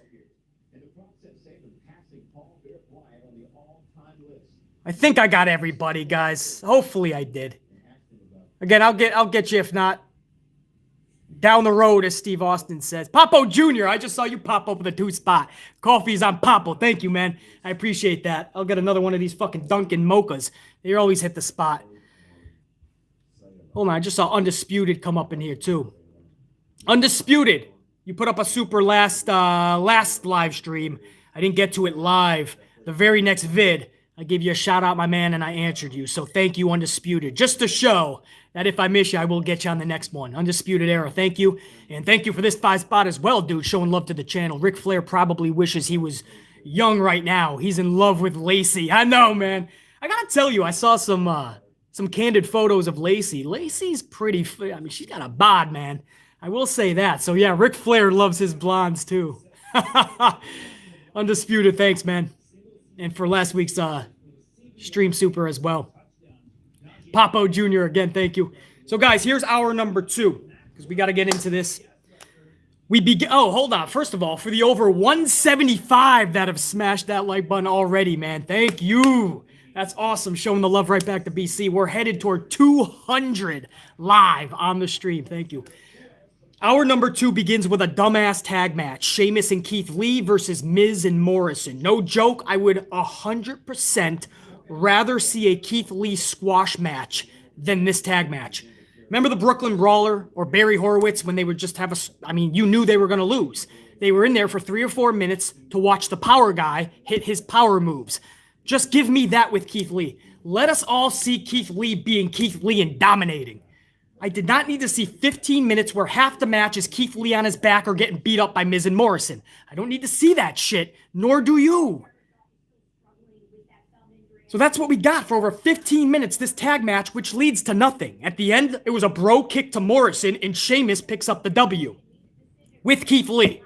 A: I think I got everybody, guys. Hopefully I did. Again, I'll get you if not. Down the road, as Steve Austin says. Papo Jr., I just saw you pop up with a 2 spot. Coffee's on Papo. Thank you, man. I appreciate that. I'll get another one of these fucking Dunkin' mochas. They always hit the spot. Hold on, I just saw Undisputed come up in here, too. Undisputed. You put up a super last live stream. I didn't get to it live. The very next vid, I gave you a shout out, my man, and I answered you. So thank you, Undisputed. Just to show that if I miss you, I will get you on the next one. Undisputed Era, thank you. And thank you for this 5 spot as well, dude, showing love to the channel. Ric Flair probably wishes he was young right now. He's in love with Lacey. I know, man. I gotta tell you, I saw some candid photos of Lacey. Lacey's pretty, I mean, she's got a bod, man. I will say that. So yeah, Ric Flair loves his blondes too. Undisputed, thanks, man. And for last week's stream super as well. Papo Jr. again, thank you. So guys, here's hour number 2, because we got to get into this. We begin. Oh, hold on. First of all, for the over 175 that have smashed that like button already, man, thank you. That's awesome. Showing the love right back to BC. We're headed toward 200 live on the stream. Thank you. Hour number 2 begins with a dumbass tag match. Sheamus and Keith Lee versus Miz and Morrison. No joke, I would 100% rather see a Keith Lee squash match than this tag match. Remember the Brooklyn Brawler or Barry Horowitz when they would just have I mean, you knew they were going to lose. They were in there for 3 or 4 minutes to watch the power guy hit his power moves. Just give me that with Keith Lee. Let us all see Keith Lee being Keith Lee and dominating. I did not need to see 15 minutes where half the match is Keith Lee on his back or getting beat up by Miz and Morrison. I don't need to see that shit, nor do you. So that's what we got for over 15 minutes, this tag match, which leads to nothing. At the end, it was a bro kick to Morrison, and Sheamus picks up the W with Keith Lee.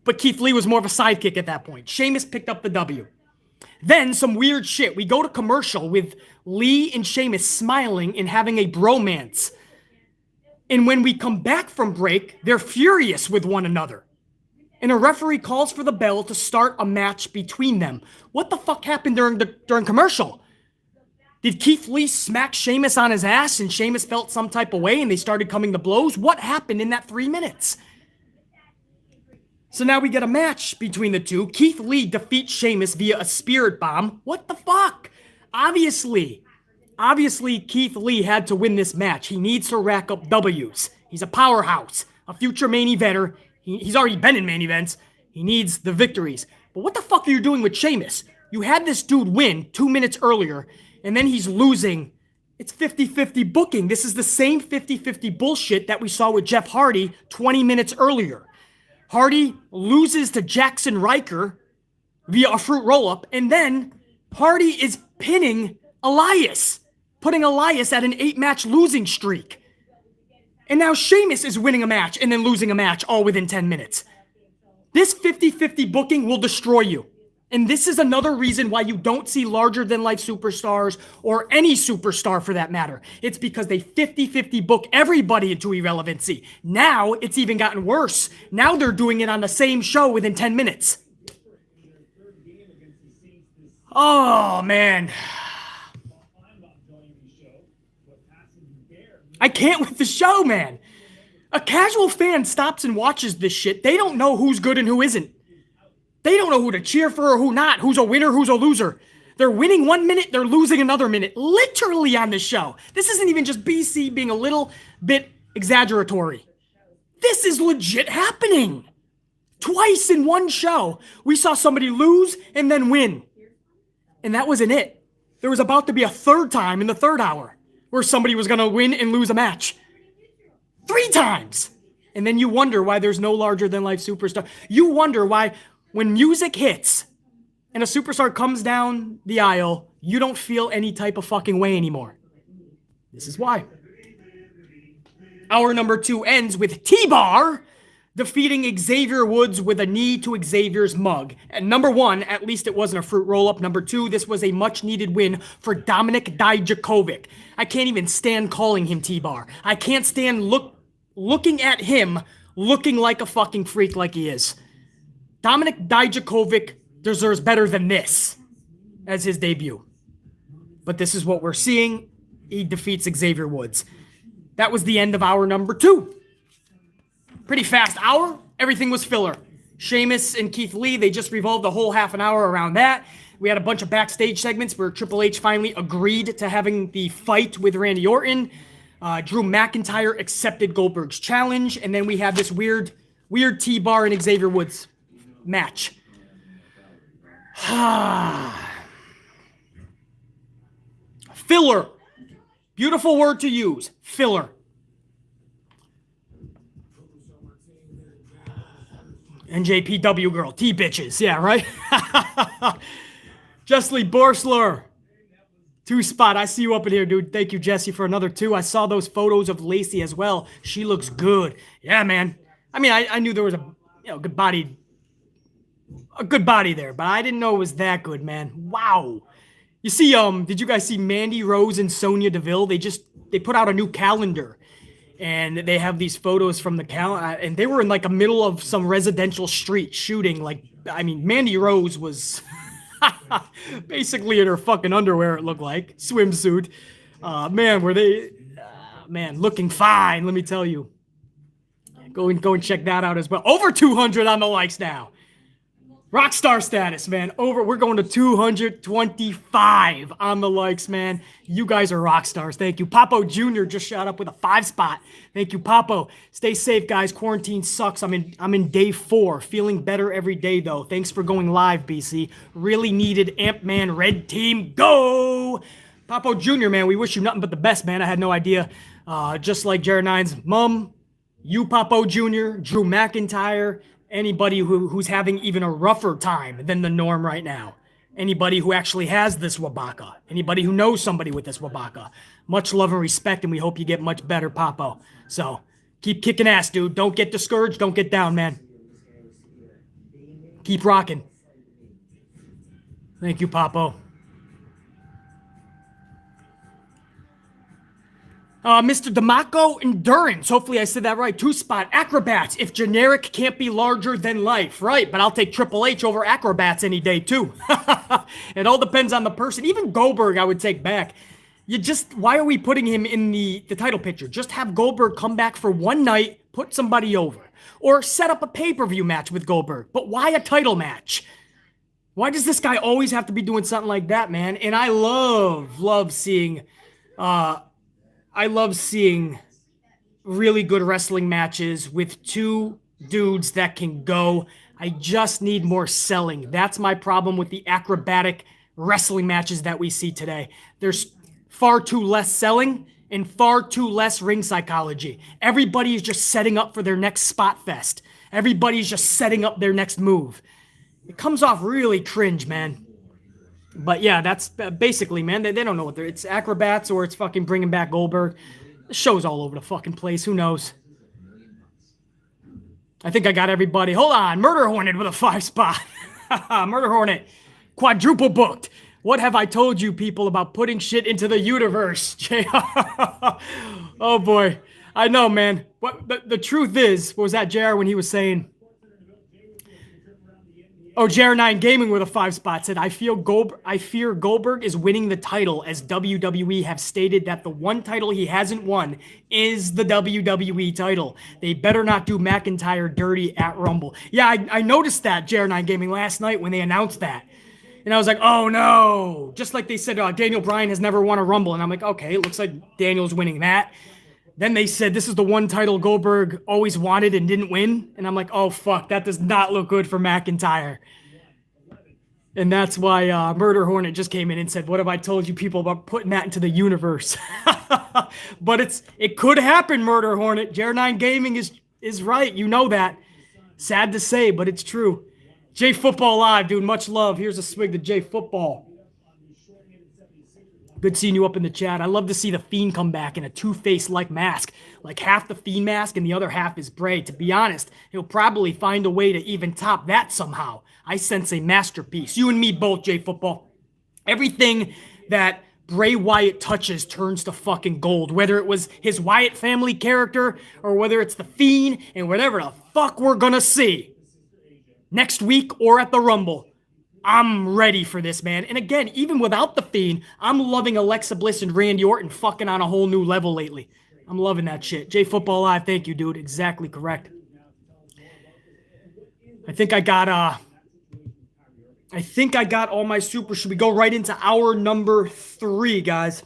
A: But Keith Lee was more of a sidekick at that point. Sheamus picked up the W. Then some weird shit. We go to commercial with Lee and Sheamus smiling and having a bromance. And when we come back from break, they're furious with one another. And a referee calls for the bell to start a match between them. What the fuck happened during commercial? Did Keith Lee smack Sheamus on his ass and Sheamus felt some type of way and they started coming to blows? What happened in that 3 minutes? So now we get a match between the two. Keith Lee defeats Sheamus via a spirit bomb. What the fuck? Obviously, Keith Lee had to win this match. He needs to rack up W's. He's a powerhouse, a future main eventer. He's already been in main events. He needs the victories. But what the fuck are you doing with Sheamus? You had this dude win 2 minutes earlier, and then he's losing. It's 50-50 booking. This is the same 50-50 bullshit that we saw with Jeff Hardy 20 minutes earlier. Hardy loses to Jackson Riker via a fruit roll-up, and then Hardy is pinning Elias, putting Elias at an 8-match losing streak. And now Sheamus is winning a match and then losing a match all within 10 minutes. This 50-50 booking will destroy you. And this is another reason why you don't see larger-than-life superstars or any superstar for that matter. It's because they 50-50 book everybody into irrelevancy. Now it's even gotten worse. Now they're doing it on the same show within 10 minutes. Oh, man. I can't with the show, man. A casual fan stops and watches this shit. They don't know who's good and who isn't. They don't know who to cheer for or who not, who's a winner, who's a loser. They're winning 1 minute, they're losing another minute, literally on this show. This isn't even just BC being a little bit exaggeratory. This is legit happening. Twice in one show, we saw somebody lose and then win. And that wasn't it. There was about to be a third time in the third hour where somebody was going to win and lose a match. 3 times. And then you wonder why there's no larger-than-life superstar. You wonder why when music hits and a superstar comes down the aisle, you don't feel any type of fucking way anymore. This is why. Hour number 2 ends with T-Bar defeating Xavier Woods with a knee to Xavier's mug. And number one, at least it wasn't a fruit roll-up. Number two, this was a much-needed win for Dominik Dijakovic. I can't even stand calling him T-Bar. I can't stand looking at him looking like a fucking freak like he is. Dominik Dijakovic deserves better than this as his debut. But this is what we're seeing. He defeats Xavier Woods. That was the end of hour number 2. Pretty fast hour. Everything was filler. Sheamus and Keith Lee, they just revolved the whole half an hour around that. We had a bunch of backstage segments where Triple H finally agreed to having the fight with Randy Orton. Drew McIntyre accepted Goldberg's challenge. And then we had this weird T-Bar and Xavier Woods match. Filler. Beautiful word to use. Filler. NJPW girl. T-bitches. Yeah, right? Jessley Borsler. 2 spot. I see you up in here, dude. Thank you, Jesse, for another 2. I saw those photos of Lacey as well. She looks good. Yeah, man. I mean, I knew there was a good body there, but I didn't know it was that good, man. Wow. You see, did you guys see Mandy Rose and Sonya Deville? They put out a new calendar, and they have these photos from the calendar, and they were in like a middle of some residential street shooting. Like, I mean, Mandy Rose was basically in her fucking underwear, it looked like. Swimsuit. Man, were they, looking fine, let me tell you. Go and check that out as well. Over 200 on the likes now. Rockstar status, man. We're going to 225 on the likes, man. You guys are rock stars. Thank you. Papo Jr. just shot up with a 5 spot. Thank you, Papo. Stay safe, guys. Quarantine sucks. I'm in day 4. Feeling better every day, though. Thanks for going live, BC. Really needed Amp-Man Red Team. Go! Papo Jr., man, we wish you nothing but the best, man. I had no idea. Just like Jared Nine's mom, you, Papo Jr., Drew McIntyre, anybody who's having even a rougher time than the norm right now. Anybody who actually has this Wabaka. Anybody who knows somebody with this Wabaka. Much love and respect, and we hope you get much better, Papo. So, keep kicking ass, dude. Don't get discouraged. Don't get down, man. Keep rocking. Thank you, Papo. Mr. Damaco Endurance. Hopefully I said that right. 2 spot. Acrobats. If generic can't be larger than life. Right, but I'll take Triple H over Acrobats any day, too. It all depends on the person. Even Goldberg I would take back. Why are we putting him in the title picture? Just have Goldberg come back for one night, put somebody over. Or set up a pay-per-view match with Goldberg. But why a title match? Why does this guy always have to be doing something like that, man? And I love seeing really good wrestling matches with 2 dudes that can go. I just need more selling. That's my problem with the acrobatic wrestling matches that we see today. There's far too less selling and far too less ring psychology. Everybody is just setting up for their next spot fest. Everybody's just setting up their next move. It comes off really cringe, man. But yeah, that's basically, man, they don't know what it's acrobats or it's fucking bringing back Goldberg. The show's all over the fucking place. Who knows? I think I got everybody. Hold on. Murder Hornet with a 5 spot. Murder Hornet. Quadruple booked. What have I told you people about putting shit into the universe? Oh boy. I know, man. What the truth is, what was that, JR, when he was saying, oh, JR9 Gaming with a 5 spot said, I fear Goldberg is winning the title, as WWE have stated that the one title he hasn't won is the WWE title. They better not do McIntyre dirty at Rumble. Yeah, I noticed that, JR9 Gaming, last night when they announced that. And I was like, oh no. Just like they said, Daniel Bryan has never won a Rumble. And I'm like, okay, it looks like Daniel's winning that. Then they said this is the one title Goldberg always wanted and didn't win. And I'm like, oh, fuck, that does not look good for McIntyre. And that's why Murder Hornet just came in and said, what have I told you people about putting that into the universe? But it could happen, Murder Hornet. JR9 Gaming is right. You know that. Sad to say, but it's true. J Football Live, dude. Much love. Here's a swig to J Football. Good seeing you up in the chat. I love to see the Fiend come back in a Two-Face-like mask. Like half the Fiend mask and the other half is Bray. To be honest, he'll probably find a way to even top that somehow. I sense a masterpiece. You and me both, J-Football. Everything that Bray Wyatt touches turns to fucking gold. Whether it was his Wyatt family character or whether it's the Fiend and whatever the fuck we're gonna see next week or at the Rumble. I'm ready for this, man. And again, even without the Fiend, I'm loving Alexa Bliss and Randy Orton fucking on a whole new level lately. I'm loving that shit. J-Football Live, thank you, dude. Exactly correct. I think I got all my super. Should we go right into hour number 3, guys?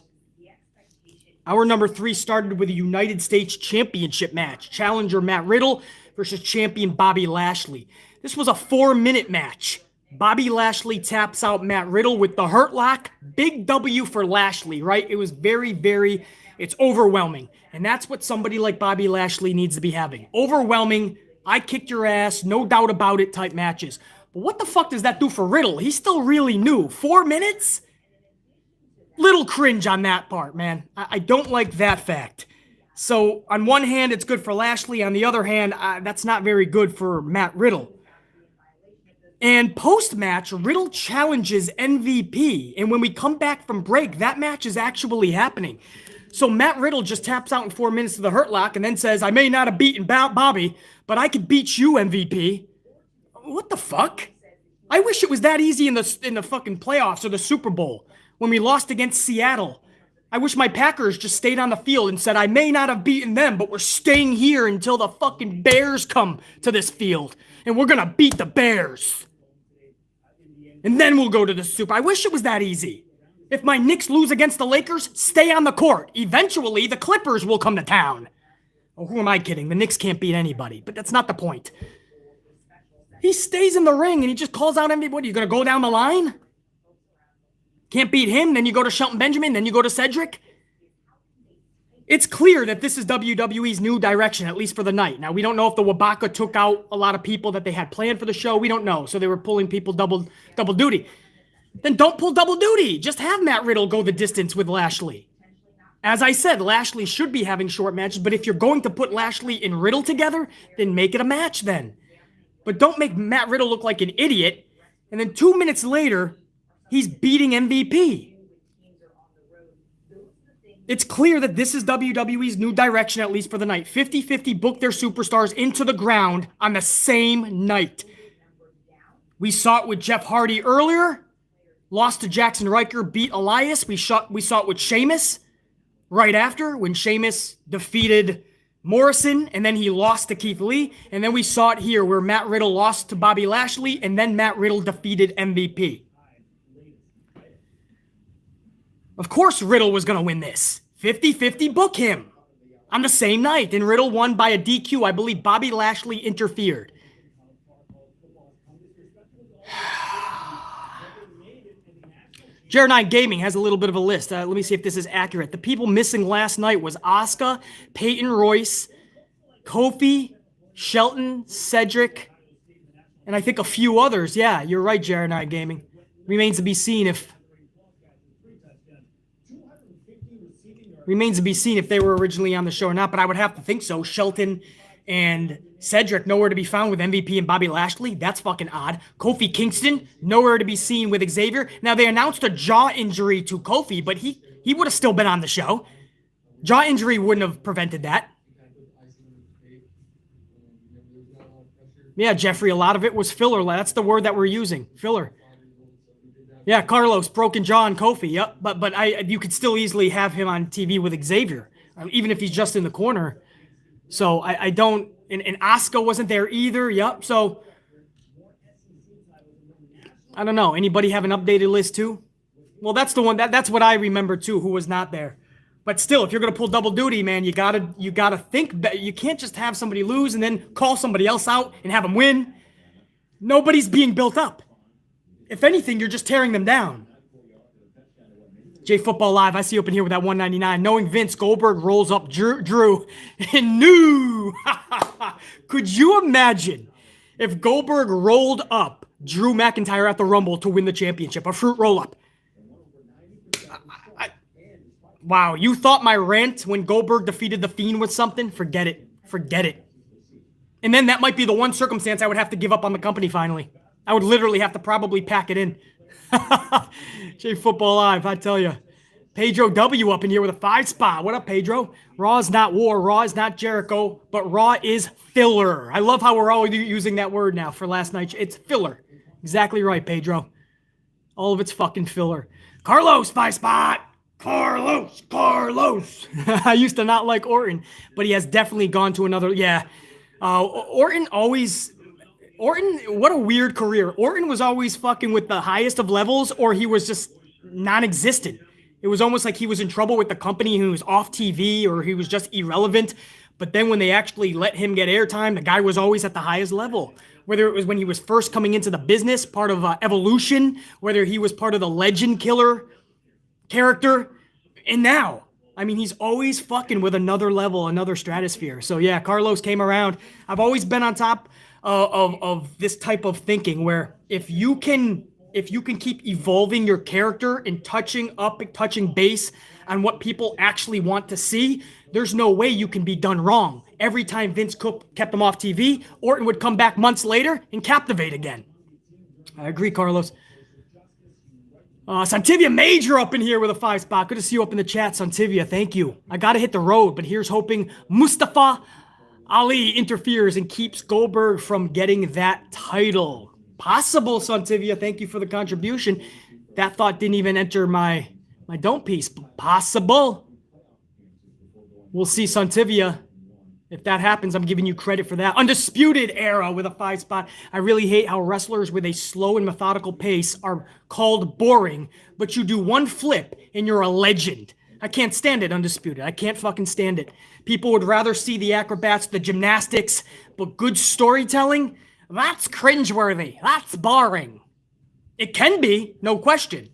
A: Hour number 3 started with a United States Championship match. Challenger Matt Riddle versus champion Bobby Lashley. This was a 4-minute match. Bobby Lashley taps out Matt Riddle with the Hurt Lock. Big W for Lashley, right? It was it's overwhelming. And that's what somebody like Bobby Lashley needs to be having. Overwhelming, I kicked your ass, no doubt about it type matches. But what the fuck does that do for Riddle? He's still really new. 4 minutes? Little cringe on that part, man. I don't like that fact. So on one hand, it's good for Lashley. On the other hand, that's not very good for Matt Riddle. And post-match, Riddle challenges MVP. And when we come back from break, that match is actually happening. So Matt Riddle just taps out in 4 minutes to the Hurt Lock and then says, I may not have beaten Bobby, but I could beat you, MVP. What the fuck? I wish it was that easy in the fucking playoffs or the Super Bowl when we lost against Seattle. I wish my Packers just stayed on the field and said, I may not have beaten them, but we're staying here until the fucking Bears come to this field. And we're going to beat the Bears. And then we'll go to the Super. I wish it was that easy. If my Knicks lose against the Lakers, stay on the court. Eventually, the Clippers will come to town. Oh, who am I kidding? The Knicks can't beat anybody. But that's not the point. He stays in the ring and he just calls out everybody. What, are you going to go down the line? Can't beat him, then you go to Shelton Benjamin, then you go to Cedric. It's clear that this is WWE's new direction, at least for the night. Now, we don't know if the Wabaka took out a lot of people that they had planned for the show. We don't know. So they were pulling people double duty. Then don't pull double duty. Just have Matt Riddle go the distance with Lashley. As I said, Lashley should be having short matches, but if you're going to put Lashley and Riddle together, then make it a match then. But don't make Matt Riddle look like an idiot, and then 2 minutes later, he's beating MVP. It's clear that this is WWE's new direction, at least for the night. 50-50 book their superstars into the ground on the same night. We saw it with Jeff Hardy earlier. Lost to Jackson Riker, beat Elias. We saw it with Sheamus right after when Sheamus defeated Morrison, and then he lost to Keith Lee. And then we saw it here where Matt Riddle lost to Bobby Lashley, and then Matt Riddle defeated MVP. Of course Riddle was going to win this. 50-50 book him on the same night. And Riddle won by a DQ. I believe Bobby Lashley interfered. Jared9 Gaming has a little bit of a list. Let me see if this is accurate. The people missing last night was Asuka, Peyton Royce, Kofi, Shelton, Cedric, and I think a few others. Yeah, you're right, Jared9 Gaming. Remains to be seen if they were originally on the show or not, but I would have to think so. Shelton and Cedric nowhere to be found with MVP and Bobby Lashley. That's fucking odd. Kofi Kingston nowhere to be seen with Xavier. Now they announced a jaw injury to Kofi, but he would have still been on the show. Jaw injury wouldn't have prevented that. Yeah, Jeffrey, a lot of it was filler. That's the word that we're using. Filler. Yeah, Carlos, broken jaw and Kofi. Yep, but you could still easily have him on TV with Xavier, even if he's just in the corner. So I don't, and Asuka wasn't there either. Yep. So I don't know. Anybody have an updated list too? Well, that's the one that's what I remember too, who was not there. But still, if you're gonna pull double duty, man, you gotta think that you can't just have somebody lose and then call somebody else out and have them win. Nobody's being built up. If anything, you're just tearing them down. J Football Live, I see you up in here with that 199. Knowing Vince, Goldberg rolls up Drew and knew. Could you imagine if Goldberg rolled up Drew McIntyre at the Rumble to win the championship? A fruit roll-up. Wow, you thought my rant when Goldberg defeated The Fiend was something? Forget it. Forget it. And then that might be the one circumstance I would have to give up on the company finally. I would literally have to probably pack it in. J Football Live, I tell you. Pedro W up in here with a 5 spot. What up, Pedro? Raw is not war. Raw is not Jericho. But Raw is filler. I love how we're all using that word now for last night. It's filler. Exactly right, Pedro. All of it's fucking filler. Carlos, 5 spot. Carlos. I used to not like Orton, but he has definitely gone to another. Yeah. Orton, what a weird career. Orton was always fucking with the highest of levels, or he was just non-existent. It was almost like he was in trouble with the company, he was off TV, or he was just irrelevant. But then when they actually let him get airtime, the guy was always at the highest level. Whether it was when he was first coming into the business, part of Evolution, whether he was part of the Legend Killer character, and now. I mean, he's always fucking with another level, another stratosphere. So yeah, Carlos came around. I've always been on top of this type of thinking where if you can keep evolving your character and touching base on what people actually want to see, there's no way you can be done wrong. Every time Vince Cook kept him off TV, Orton would come back months later and captivate again. I agree, Carlos. Santivia Major up in here with a 5 spot. Good to see you up in the chat, Santivia. Thank you. I got to hit the road, but here's hoping Mustafa Ali interferes and keeps Goldberg from getting that title. Possible, Santivia. Thank you for the contribution. That thought didn't even enter my don't piece. Possible. We'll see, Santivia. If that happens, I'm giving you credit for that. Undisputed Era with a 5 spot. I really hate how wrestlers with a slow and methodical pace are called boring, but you do one flip and you're a legend. I can't stand it, Undisputed. I can't fucking stand it. People would rather see the acrobats, the gymnastics, but good storytelling? That's cringeworthy. That's boring. It can be, no question.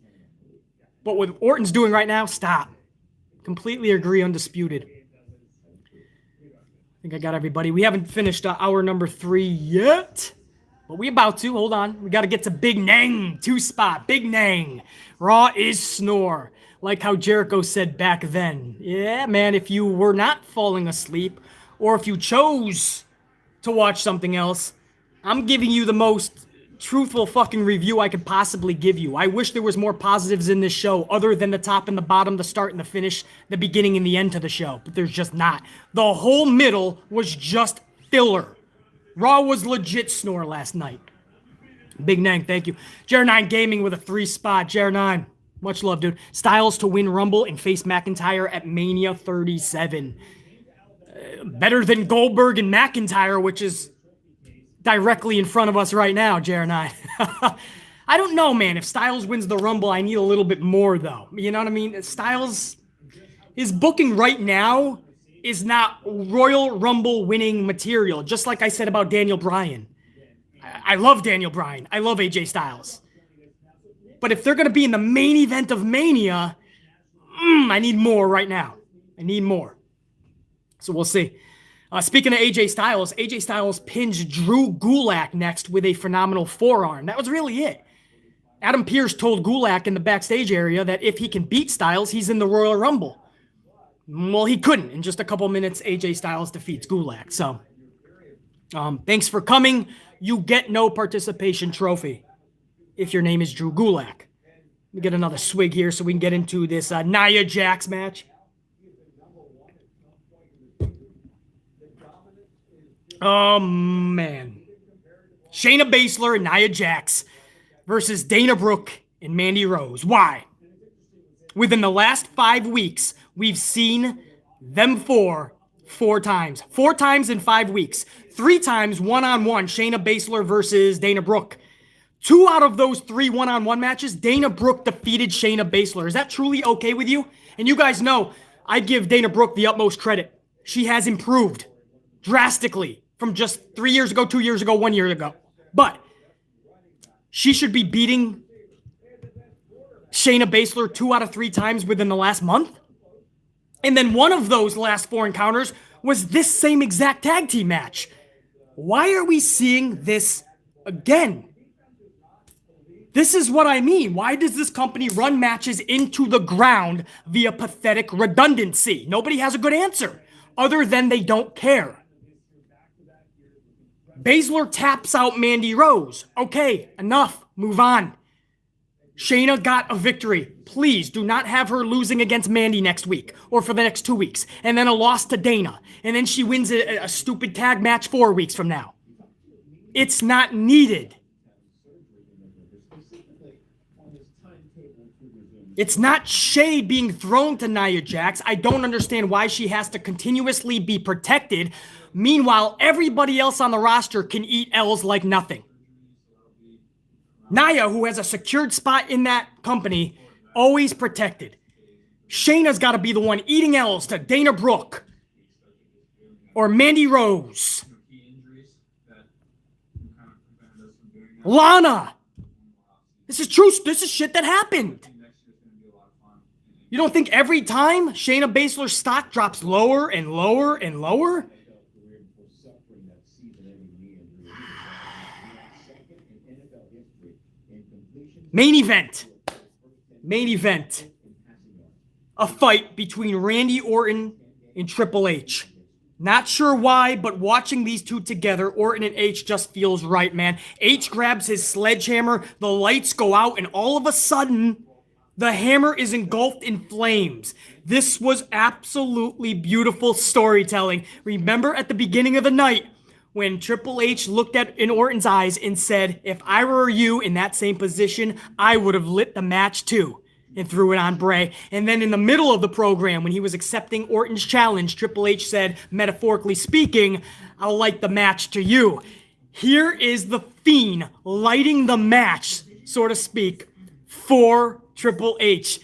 A: But what Orton's doing right now, stop. Completely agree, Undisputed. I think I got everybody. We haven't finished hour number 3 yet, but we about to. Hold on. We got to get to Big Nang. 2 spot. Big Nang. Raw is snore. Like how Jericho said back then. Yeah, man, if you were not falling asleep, or if you chose to watch something else, I'm giving you the most truthful fucking review I could possibly give you. I wish there was more positives in this show other than the top and the bottom, the start and the finish, the beginning and the end to the show, but there's just not. The whole middle was just filler. Raw was legit snore last night. Big Nang, thank you. Jer9 Gaming with a 3 spot. Jer9, much love, dude. Styles to win Rumble and face McIntyre at Mania 37. Better than Goldberg and McIntyre, which is directly in front of us right now, Jer9. I don't know, man. If Styles wins the Rumble, I need a little bit more, though. You know what I mean? Styles, his booking right now is not Royal Rumble winning material, just like I said about Daniel Bryan. I love Daniel Bryan. I love AJ Styles. But if they're going to be in the main event of Mania, I need more right now. I need more. So we'll see. Speaking of AJ Styles pinned Drew Gulak next with a phenomenal forearm. That was really it. Adam Pearce told Gulak in the backstage area that if he can beat Styles, he's in the Royal Rumble. Well, he couldn't. In just a couple minutes, AJ Styles defeats Gulak. So, thanks for coming. You get no participation trophy if your name is Drew Gulak. Let me get another swig here so we can get into this Nia Jax match. Oh, man. Shayna Baszler and Nia Jax versus Dana Brooke and Mandy Rose. Why? Within the last 5 weeks, we've seen them four times. 4 times in 5 weeks. 3 times one-on-one, Shayna Baszler versus Dana Brooke. 2 out of those 3 one-on-one matches, Dana Brooke defeated Shayna Baszler. Is that truly okay with you? And you guys know, I give Dana Brooke the utmost credit. She has improved drastically from just 3 years ago, 2 years ago, 1 year ago. But she should be beating Shayna Baszler 2 out of 3 times within the last month. And then one of those last 4 encounters was this same exact tag team match. Why are we seeing this again? This is what I mean. Why does this company run matches into the ground via pathetic redundancy? Nobody has a good answer other than they don't care. Baszler taps out Mandy Rose. Okay, enough. Move on. Shayna got a victory. Please do not have her losing against Mandy next week or for the next 2 weeks. And then a loss to Dana. And then she wins a stupid tag match 4 weeks from now. It's not needed. It's not shade being thrown to Nia Jax. I don't understand why she has to continuously be protected. Meanwhile, everybody else on the roster can eat L's like nothing. Nia, who has a secured spot in that company, always protected. Shayna's got to be the one eating L's to Dana Brooke or Mandy Rose. Lana. This is true. This is shit that happened. You don't think every time Shayna Baszler's stock drops lower and lower and lower? Main event. Main event. A fight between Randy Orton and Triple H. Not sure why, but watching these two together, Orton and H just feels right, man. H grabs his sledgehammer, the lights go out, and all of a sudden, the hammer is engulfed in flames. This was absolutely beautiful storytelling. Remember at the beginning of the night when Triple H looked in Orton's eyes and said, if I were you in that same position, I would have lit the match too, and threw it on Bray. And then in the middle of the program, when he was accepting Orton's challenge, Triple H said, metaphorically speaking, I'll light the match to you. Here is the Fiend lighting the match, so to speak, for Triple H.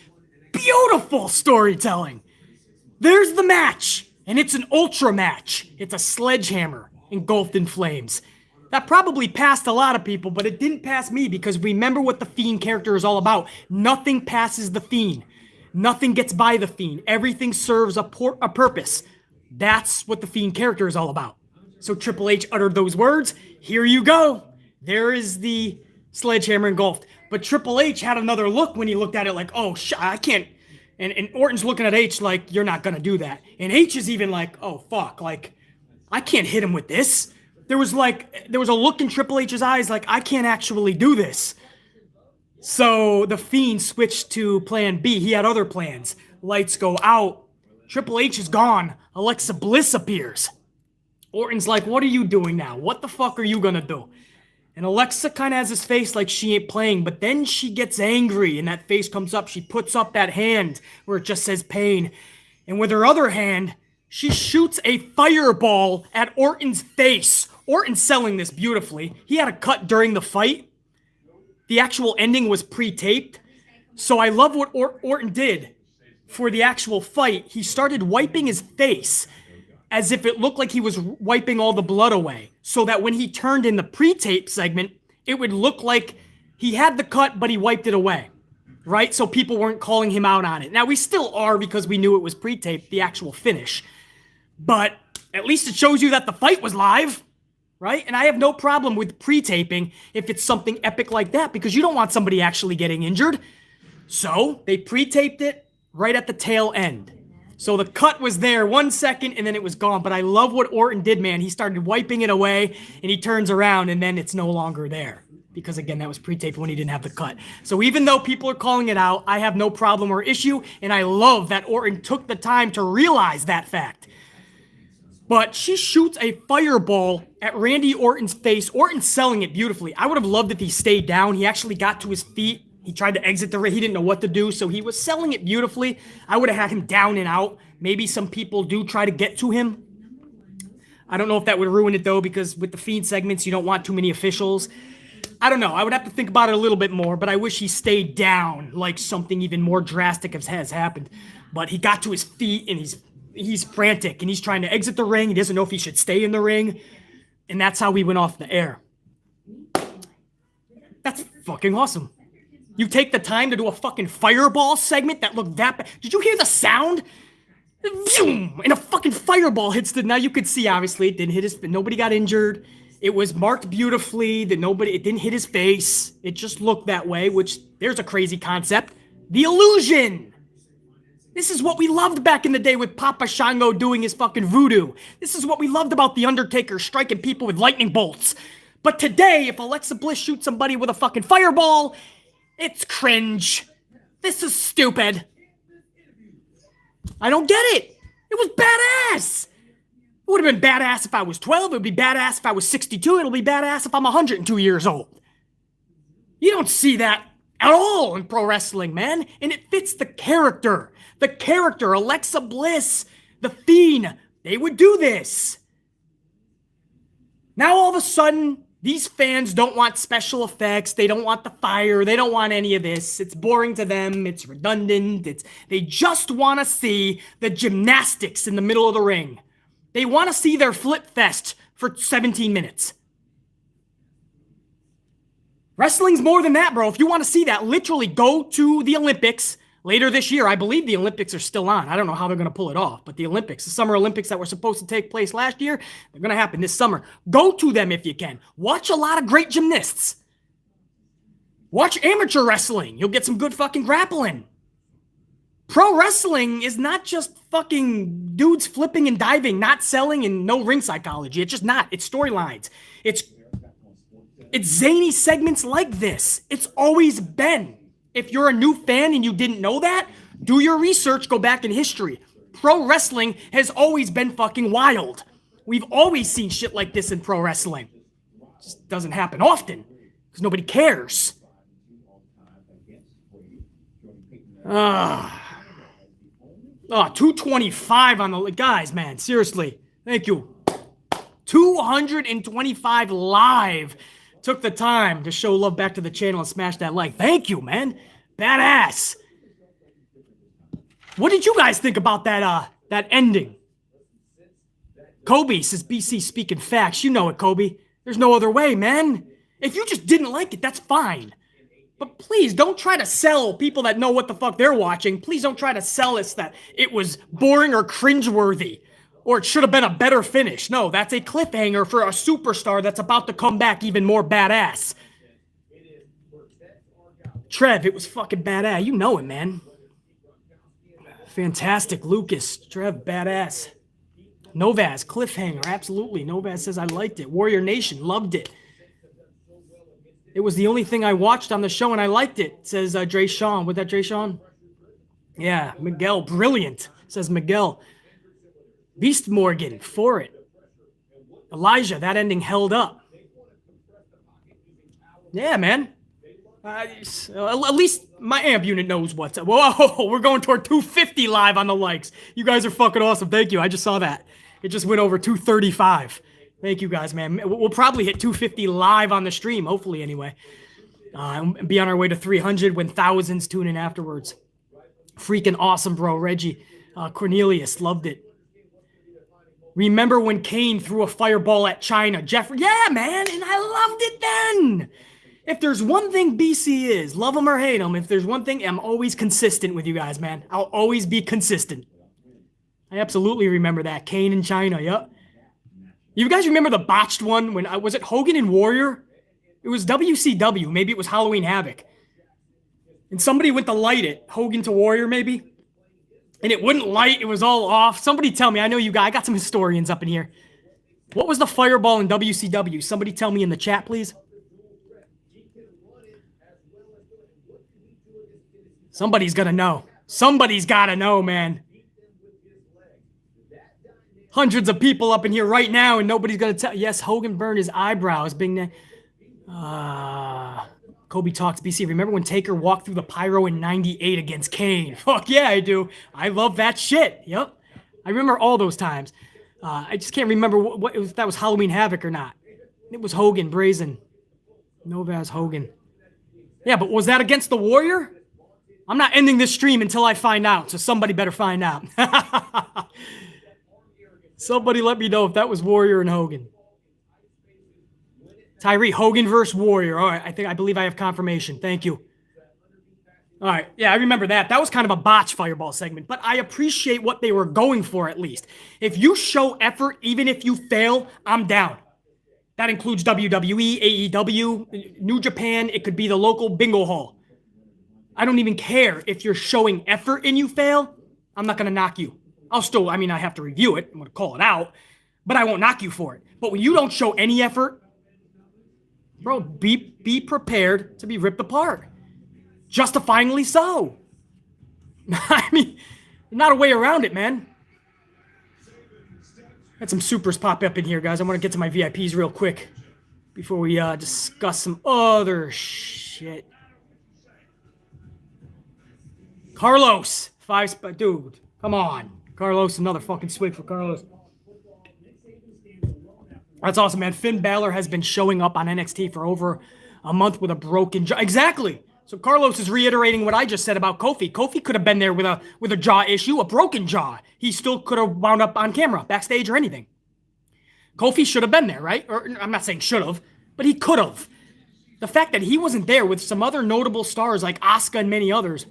A: Beautiful storytelling. There's the match, and it's an ultra match. It's a sledgehammer engulfed in flames. That probably passed a lot of people, but it didn't pass me because remember what the Fiend character is all about. Nothing passes the Fiend. Nothing gets by the Fiend. Everything serves a purpose. That's what the Fiend character is all about. So Triple H uttered those words. Here you go. There is the sledgehammer engulfed. But Triple H had another look when he looked at it like, oh, I can't. And Orton's looking at H like, you're not going to do that. And H is even like, oh, fuck. Like, I can't hit him with this. There was a look in Triple H's eyes like, I can't actually do this. So the Fiend switched to plan B. He had other plans. Lights go out. Triple H is gone. Alexa Bliss appears. Orton's like, what are you doing now? What the fuck are you going to do? And Alexa kind of has this face like she ain't playing, but then she gets angry and that face comes up. She puts up that hand where it just says pain. And with her other hand, she shoots a fireball at Orton's face. Orton's selling this beautifully. He had a cut during the fight. The actual ending was pre-taped. So I love what Orton did for the actual fight. He started wiping his face as if it looked like he was wiping all the blood away. So that when he turned in the pre-tape segment, it would look like he had the cut, but he wiped it away. Right? So people weren't calling him out on it. Now, we still are because we knew it was pre-taped, the actual finish. But at least it shows you that the fight was live. Right? And I have no problem with pre-taping if it's something epic like that because you don't want somebody actually getting injured. So they pre-taped it right at the tail end. So the cut was there 1 second and then it was gone. But I love what Orton did, man. He started wiping it away and he turns around and then it's no longer there. Because again, that was pre-taped when he didn't have the cut. So even though people are calling it out, I have no problem or issue. And I love that Orton took the time to realize that fact. But she shoots a fireball at Randy Orton's face. Orton's selling it beautifully. I would have loved if he stayed down. He actually got to his feet. He tried to exit the ring. He didn't know what to do, so he was selling it beautifully. I would have had him down and out. Maybe some people do try to get to him. I don't know if that would ruin it, though, because with the Fiend segments, you don't want too many officials. I don't know. I would have to think about it a little bit more, but I wish he stayed down like something even more drastic has happened. But he got to his feet, and he's frantic, and he's trying to exit the ring. He doesn't know if he should stay in the ring, and that's how we went off the air. That's fucking awesome. You take the time to do a fucking fireball segment that looked that bad. Did you hear the sound? Zoom! And a fucking fireball hits the... Now you could see, obviously, it didn't hit his... Nobody got injured. It was marked beautifully that it didn't hit his face. It just looked that way, which there's a crazy concept. The illusion. This is what we loved back in the day with Papa Shango doing his fucking voodoo. This is what we loved about The Undertaker striking people with lightning bolts. But today, if Alexa Bliss shoots somebody with a fucking fireball, it's cringe. This is stupid. I don't get it. It was badass. It would have been badass if I was 12. It would be badass if I was 62. It'll be badass if I'm 102 years old. You don't see that at all in pro wrestling, man. And it fits the character. The character, Alexa Bliss, The Fiend, they would do this. Now all of a sudden, these fans don't want special effects. They don't want the fire. They don't want any of this. It's boring to them. It's redundant. They just want to see the gymnastics in the middle of the ring. They want to see their flip fest for 17 minutes. Wrestling's more than that, bro. If you want to see that, literally go to the Olympics later this year. I believe the Olympics are still on. I don't know how they're going to pull it off, but the Olympics, the Summer Olympics that were supposed to take place last year, they're going to happen this summer. Go to them if you can. Watch a lot of great gymnasts. Watch amateur wrestling. You'll get some good fucking grappling. Pro wrestling is not just fucking dudes flipping and diving, not selling, and no ring psychology. It's just not. It's storylines. It's zany segments like this. It's always been. If you're a new fan and you didn't know that, do your research, go back in history. Pro wrestling has always been fucking wild. We've always seen shit like this in pro wrestling. It just doesn't happen often because nobody cares. 225 on the guys, man. Seriously. Thank you. 225 live. Took the time to show love back to the channel and smash that like. Thank you, man. Badass. What did you guys think about that ending? Kobe says, BC speaking facts. You know it, Kobe. There's no other way, man. If you just didn't like it, that's fine. But please don't try to sell people that know what the fuck they're watching. Please don't try to sell us that it was boring or cringeworthy. Or it should have been a better finish. No, that's a cliffhanger for a superstar that's about to come back even more badass. Trev, it was fucking badass. You know it, man. Fantastic. Lucas, Trev, badass. Novaz, cliffhanger. Absolutely. Novaz says, I liked it. Warrior Nation, loved it. It was the only thing I watched on the show and I liked it, says Dre Sean. Was that Dre Sean? Yeah, Miguel, brilliant, says Miguel. Beast Morgan, for it. Elijah, that ending held up. Yeah, man. At least my amp unit knows what's up. Whoa, we're going toward 250 live on the likes. You guys are fucking awesome. Thank you. I just saw that. It just went over 235. Thank you guys, man. We'll probably hit 250 live on the stream, hopefully anyway. And be on our way to 300 when thousands tune in afterwards. Freaking awesome, bro. Reggie. Cornelius, loved it. Remember when Kane threw a fireball at China? Jeffrey, yeah, man, and I loved it then. If there's one thing BC is, love him or hate him, if there's one thing, I'm always consistent with you guys, man. I'll always be consistent. I absolutely remember that. Kane and China, yep. You guys remember the botched one? Was it Hogan and Warrior? It was WCW. Maybe it was Halloween Havoc. And somebody went to light it. Hogan to Warrior, maybe? And it wouldn't light. It was all off. Somebody tell me. I know you guys. I got some historians up in here. What was the fireball in WCW? Somebody tell me in the chat, please. Somebody's gonna know. Somebody's gotta know, man. Hundreds of people up in here right now, and nobody's gonna tell. Yes, Hogan burned his eyebrows. Big name. Kobe talks BC. Remember when Taker walked through the pyro in '98 against Kane? Fuck yeah, I do. I love that shit. Yep. I remember all those times. I just can't remember if that was Halloween Havoc or not. It was Hogan, Brazen. Novaz Hogan. Yeah, but was that against the Warrior? I'm not ending this stream until I find out, so somebody better find out. Somebody let me know if that was Warrior and Hogan. Tyree, Hogan versus Warrior. All right, I believe I have confirmation. Thank you. All right, yeah, I remember that. That was kind of a botch fireball segment, but I appreciate what they were going for at least. If you show effort, even if you fail, I'm down. That includes WWE, AEW, New Japan. It could be the local bingo hall. I don't even care if you're showing effort and you fail. I'm not going to knock you. I have to review it. I'm going to call it out, but I won't knock you for it. But when you don't show any effort, bro, be prepared to be ripped apart. Justifyingly so. I mean, not a way around it, man. Got some supers pop up in here, guys. I want to get to my VIPs real quick before we discuss some other shit. Carlos, dude, come on. Carlos, another fucking swig for Carlos. That's awesome, man. Finn Balor has been showing up on NXT for over a month with a broken jaw. Exactly. So Carlos is reiterating what I just said about Kofi. Kofi could have been there with a jaw issue, a broken jaw. He still could have wound up on camera, backstage or anything. Kofi should have been there, right? Or I'm not saying should have, but he could have. The fact that he wasn't there with some other notable stars like Asuka and many others,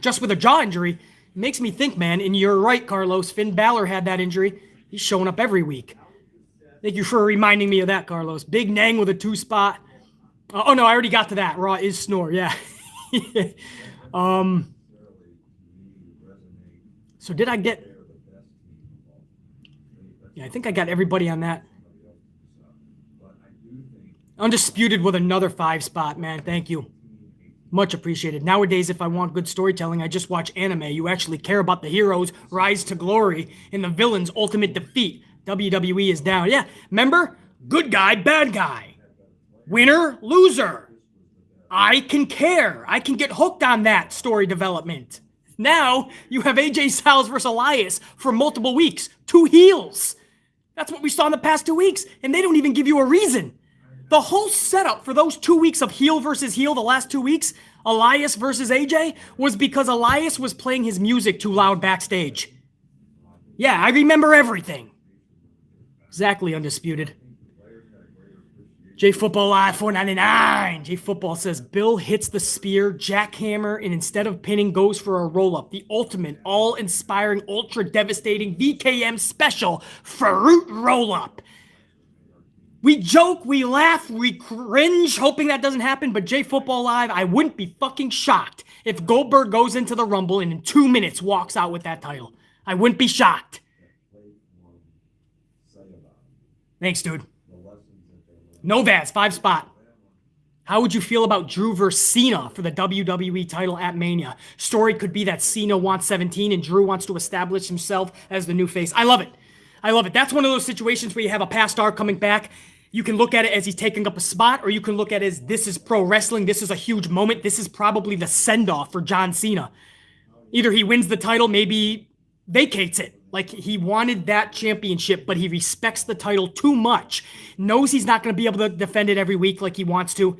A: just with a jaw injury, makes me think, man, and you're right, Carlos, Finn Balor had that injury. He's showing up every week. Thank you for reminding me of that, Carlos. Big Nang with a 2-spot. Oh, no, I already got to that. Raw is snore, yeah. So did I get... Yeah, I think I got everybody on that. Undisputed with another 5-spot, man. Thank you. Much appreciated. Nowadays, if I want good storytelling, I just watch anime. You actually care about the heroes' rise to glory and the villain's ultimate defeat. WWE is down. Yeah, remember? Good guy, bad guy. Winner, loser. I can care. I can get hooked on that story development. Now, you have AJ Styles versus Elias for multiple weeks. 2 heels. That's what we saw in the past 2 weeks, and they don't even give you a reason. The whole setup for those 2 weeks of heel versus heel, the last 2 weeks, Elias versus AJ, was because Elias was playing his music too loud backstage. Yeah, I remember everything. Exactly, Undisputed. J Football Live 499. J Football says Bill hits the spear, jackhammer, and instead of pinning, goes for a roll-up. The ultimate, all-inspiring, ultra-devastating VKM special fruit roll-up. We joke, we laugh, we cringe, hoping that doesn't happen, but J Football Live, I wouldn't be fucking shocked if Goldberg goes into the Rumble and in 2 minutes walks out with that title. I wouldn't be shocked. Thanks, dude. Novaz, 5-spot. How would you feel about Drew versus Cena for the WWE title at Mania? Story could be that Cena wants 17 and Drew wants to establish himself as the new face. I love it. I love it. That's one of those situations where you have a past star coming back. You can look at it as he's taking up a spot, or you can look at it as this is pro wrestling. This is a huge moment. This is probably the send-off for John Cena. Either he wins the title, maybe vacates it. Like, he wanted that championship, but he respects the title too much. Knows he's not going to be able to defend it every week like he wants to,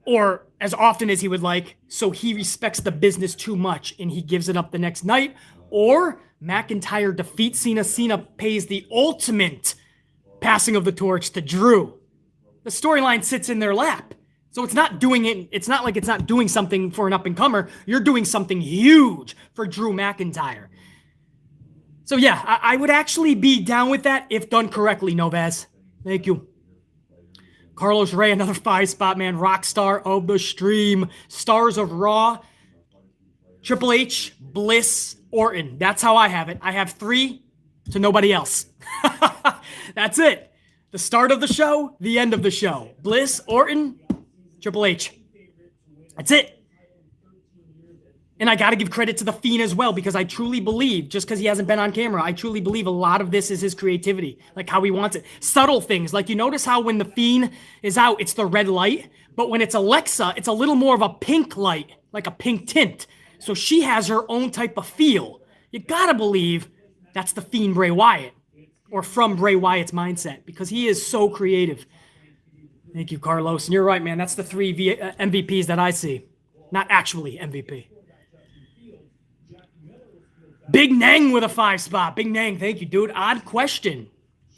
A: or as often as he would like. So he respects the business too much, and he gives it up the next night. Or McIntyre defeats Cena. Cena pays the ultimate passing of the torch to Drew. The storyline sits in their lap. So it's not doing it. It's not like it's not doing something for an up-and-comer. You're doing something huge for Drew McIntyre. So yeah, I would actually be down with that if done correctly, Novaz. Thank you. Carlos Ray, another 5-spot, man. Rock star of the stream. Stars of Raw. Triple H, Bliss, Orton. That's how I have it. I have 3 to nobody else. That's it. The start of the show, the end of the show. Bliss, Orton, Triple H. That's it. And I got to give credit to The Fiend as well, because I truly believe, just because he hasn't been on camera, I truly believe a lot of this is his creativity, like how he wants it. Subtle things, like you notice how when The Fiend is out, it's the red light, but when it's Alexa, it's a little more of a pink light, like a pink tint. So she has her own type of feel. You got to believe that's The Fiend Bray Wyatt, or from Bray Wyatt's mindset, because he is so creative. Thank you, Carlos. And you're right, man. That's the 3 MVPs that I see. Not actually MVP. Big Nang with a 5-spot. Big Nang, thank you, dude. Odd question.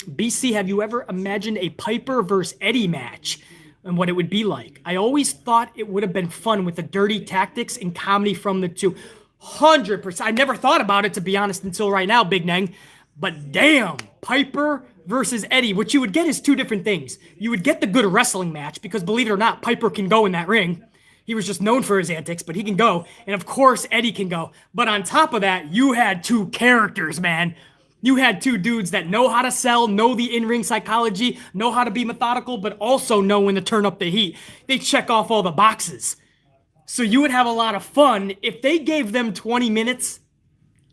A: BC, have you ever imagined a Piper versus Eddie match and what it would be like? I always thought it would have been fun with the dirty tactics and comedy from the two. 100%. I never thought about it, to be honest, until right now, Big Nang. But damn, Piper versus Eddie, what you would get is two different things. You would get the good wrestling match because, believe it or not, Piper can go in that ring. He was just known for his antics, but he can go. And of course, Eddie can go. But on top of that, you had two characters, man. You had two dudes that know how to sell, know the in-ring psychology, know how to be methodical, but also know when to turn up the heat. They check off all the boxes. So you would have a lot of fun if they gave them 20 minutes,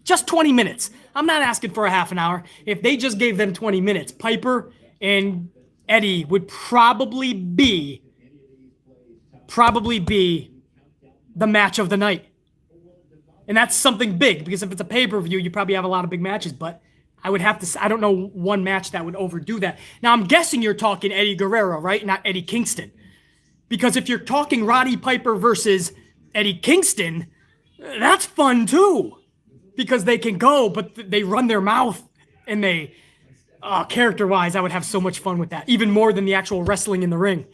A: just 20 minutes. I'm not asking for a half an hour. If they just gave them 20 minutes, Piper and Eddie would probably be the match of the night. And that's something big, because if it's a pay-per-view, you probably have a lot of big matches, but I would have to, I don't know one match that would overdo that. Now, I'm guessing you're talking Eddie Guerrero, right? Not Eddie Kingston. Because if you're talking Roddy Piper versus Eddie Kingston, that's fun too. Because they can go, but they run their mouth, and they, character-wise, I would have so much fun with that. Even more than the actual wrestling in the ring.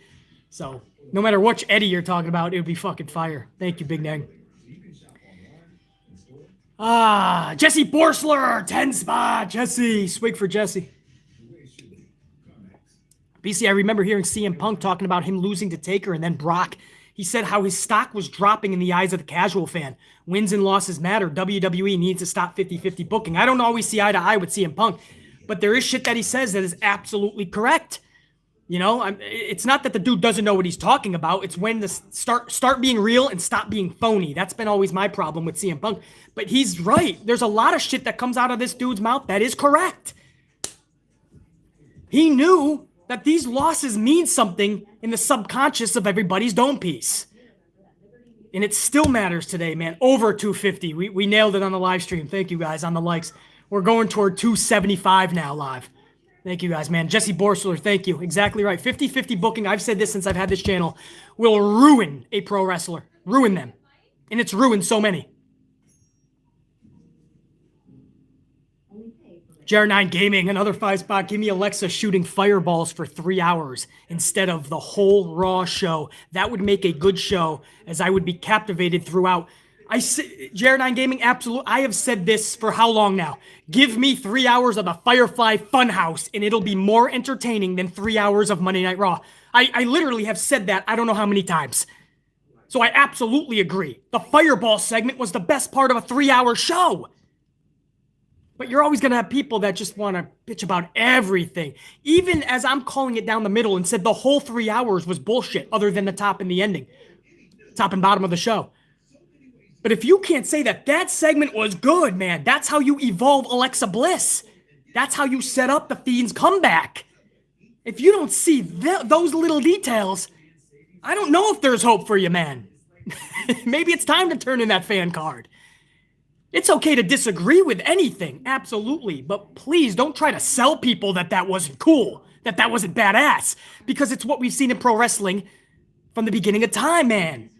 A: So, no matter which Eddie you're talking about, it would be fucking fire. Thank you, Big Nang. Jesse Borsler, 10 spot. Jesse, swig for Jesse. BC, I remember hearing CM Punk talking about him losing to Taker and then Brock. He said how his stock was dropping in the eyes of the casual fan. Wins and losses matter. WWE needs to stop 50-50 booking. I don't always see eye to eye with CM Punk, but there is shit that he says that is absolutely correct. You know, it's not that the dude doesn't know what he's talking about. It's when to start being real and stop being phony. That's been always my problem with CM Punk. But he's right. There's a lot of shit that comes out of this dude's mouth that is correct. He knew that these losses mean something in the subconscious of everybody's dome piece. And it still matters today, man. Over 250. We nailed it on the live stream. Thank you guys on the likes. We're going toward 275 now live. Thank you guys, man. Jesse Borsler, thank you. Exactly right. 50-50 booking, I've said this since I've had this channel, will ruin a pro wrestler. Ruin them. And it's ruined so many. JR9 Gaming, another 5 spot. Give me Alexa shooting fireballs for 3 hours instead of the whole Raw show. That would make a good show, as I would be captivated throughout. JR9 Gaming, absolutely. I have said this for how long now? Give me 3 hours of the Firefly Funhouse, and it'll be more entertaining than 3 hours of Monday Night Raw. I literally have said that I don't know how many times. So I absolutely agree. The Fireball segment was the best part of a 3-hour show. But you're always going to have people that just want to bitch about everything. Even as I'm calling it down the middle and said the whole 3 hours was bullshit other than the top and the ending. Top and bottom of the show. But if you can't say that that segment was good, man, that's how you evolve Alexa Bliss. That's how you set up the Fiend's comeback. If you don't see those little details, I don't know if there's hope for you, man. Maybe it's time to turn in that fan card. It's okay to disagree with anything, absolutely, but please don't try to sell people that that wasn't cool, that that wasn't badass, because it's what we've seen in pro wrestling from the beginning of time, man.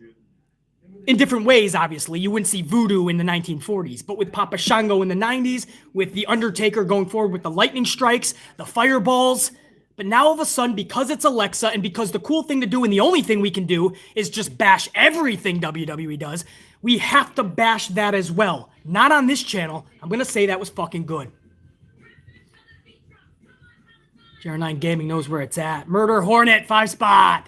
A: In different ways, obviously. You wouldn't see Voodoo in the 1940s, but with Papa Shango in the 90s, with The Undertaker going forward with the lightning strikes, the fireballs. But now all of a sudden, because it's Alexa and because the cool thing to do and the only thing we can do is just bash everything WWE does, we have to bash that as well. Not on this channel. I'm going to say that was fucking good. JR9 Gaming knows where it's at. Murder Hornet, 5 spot.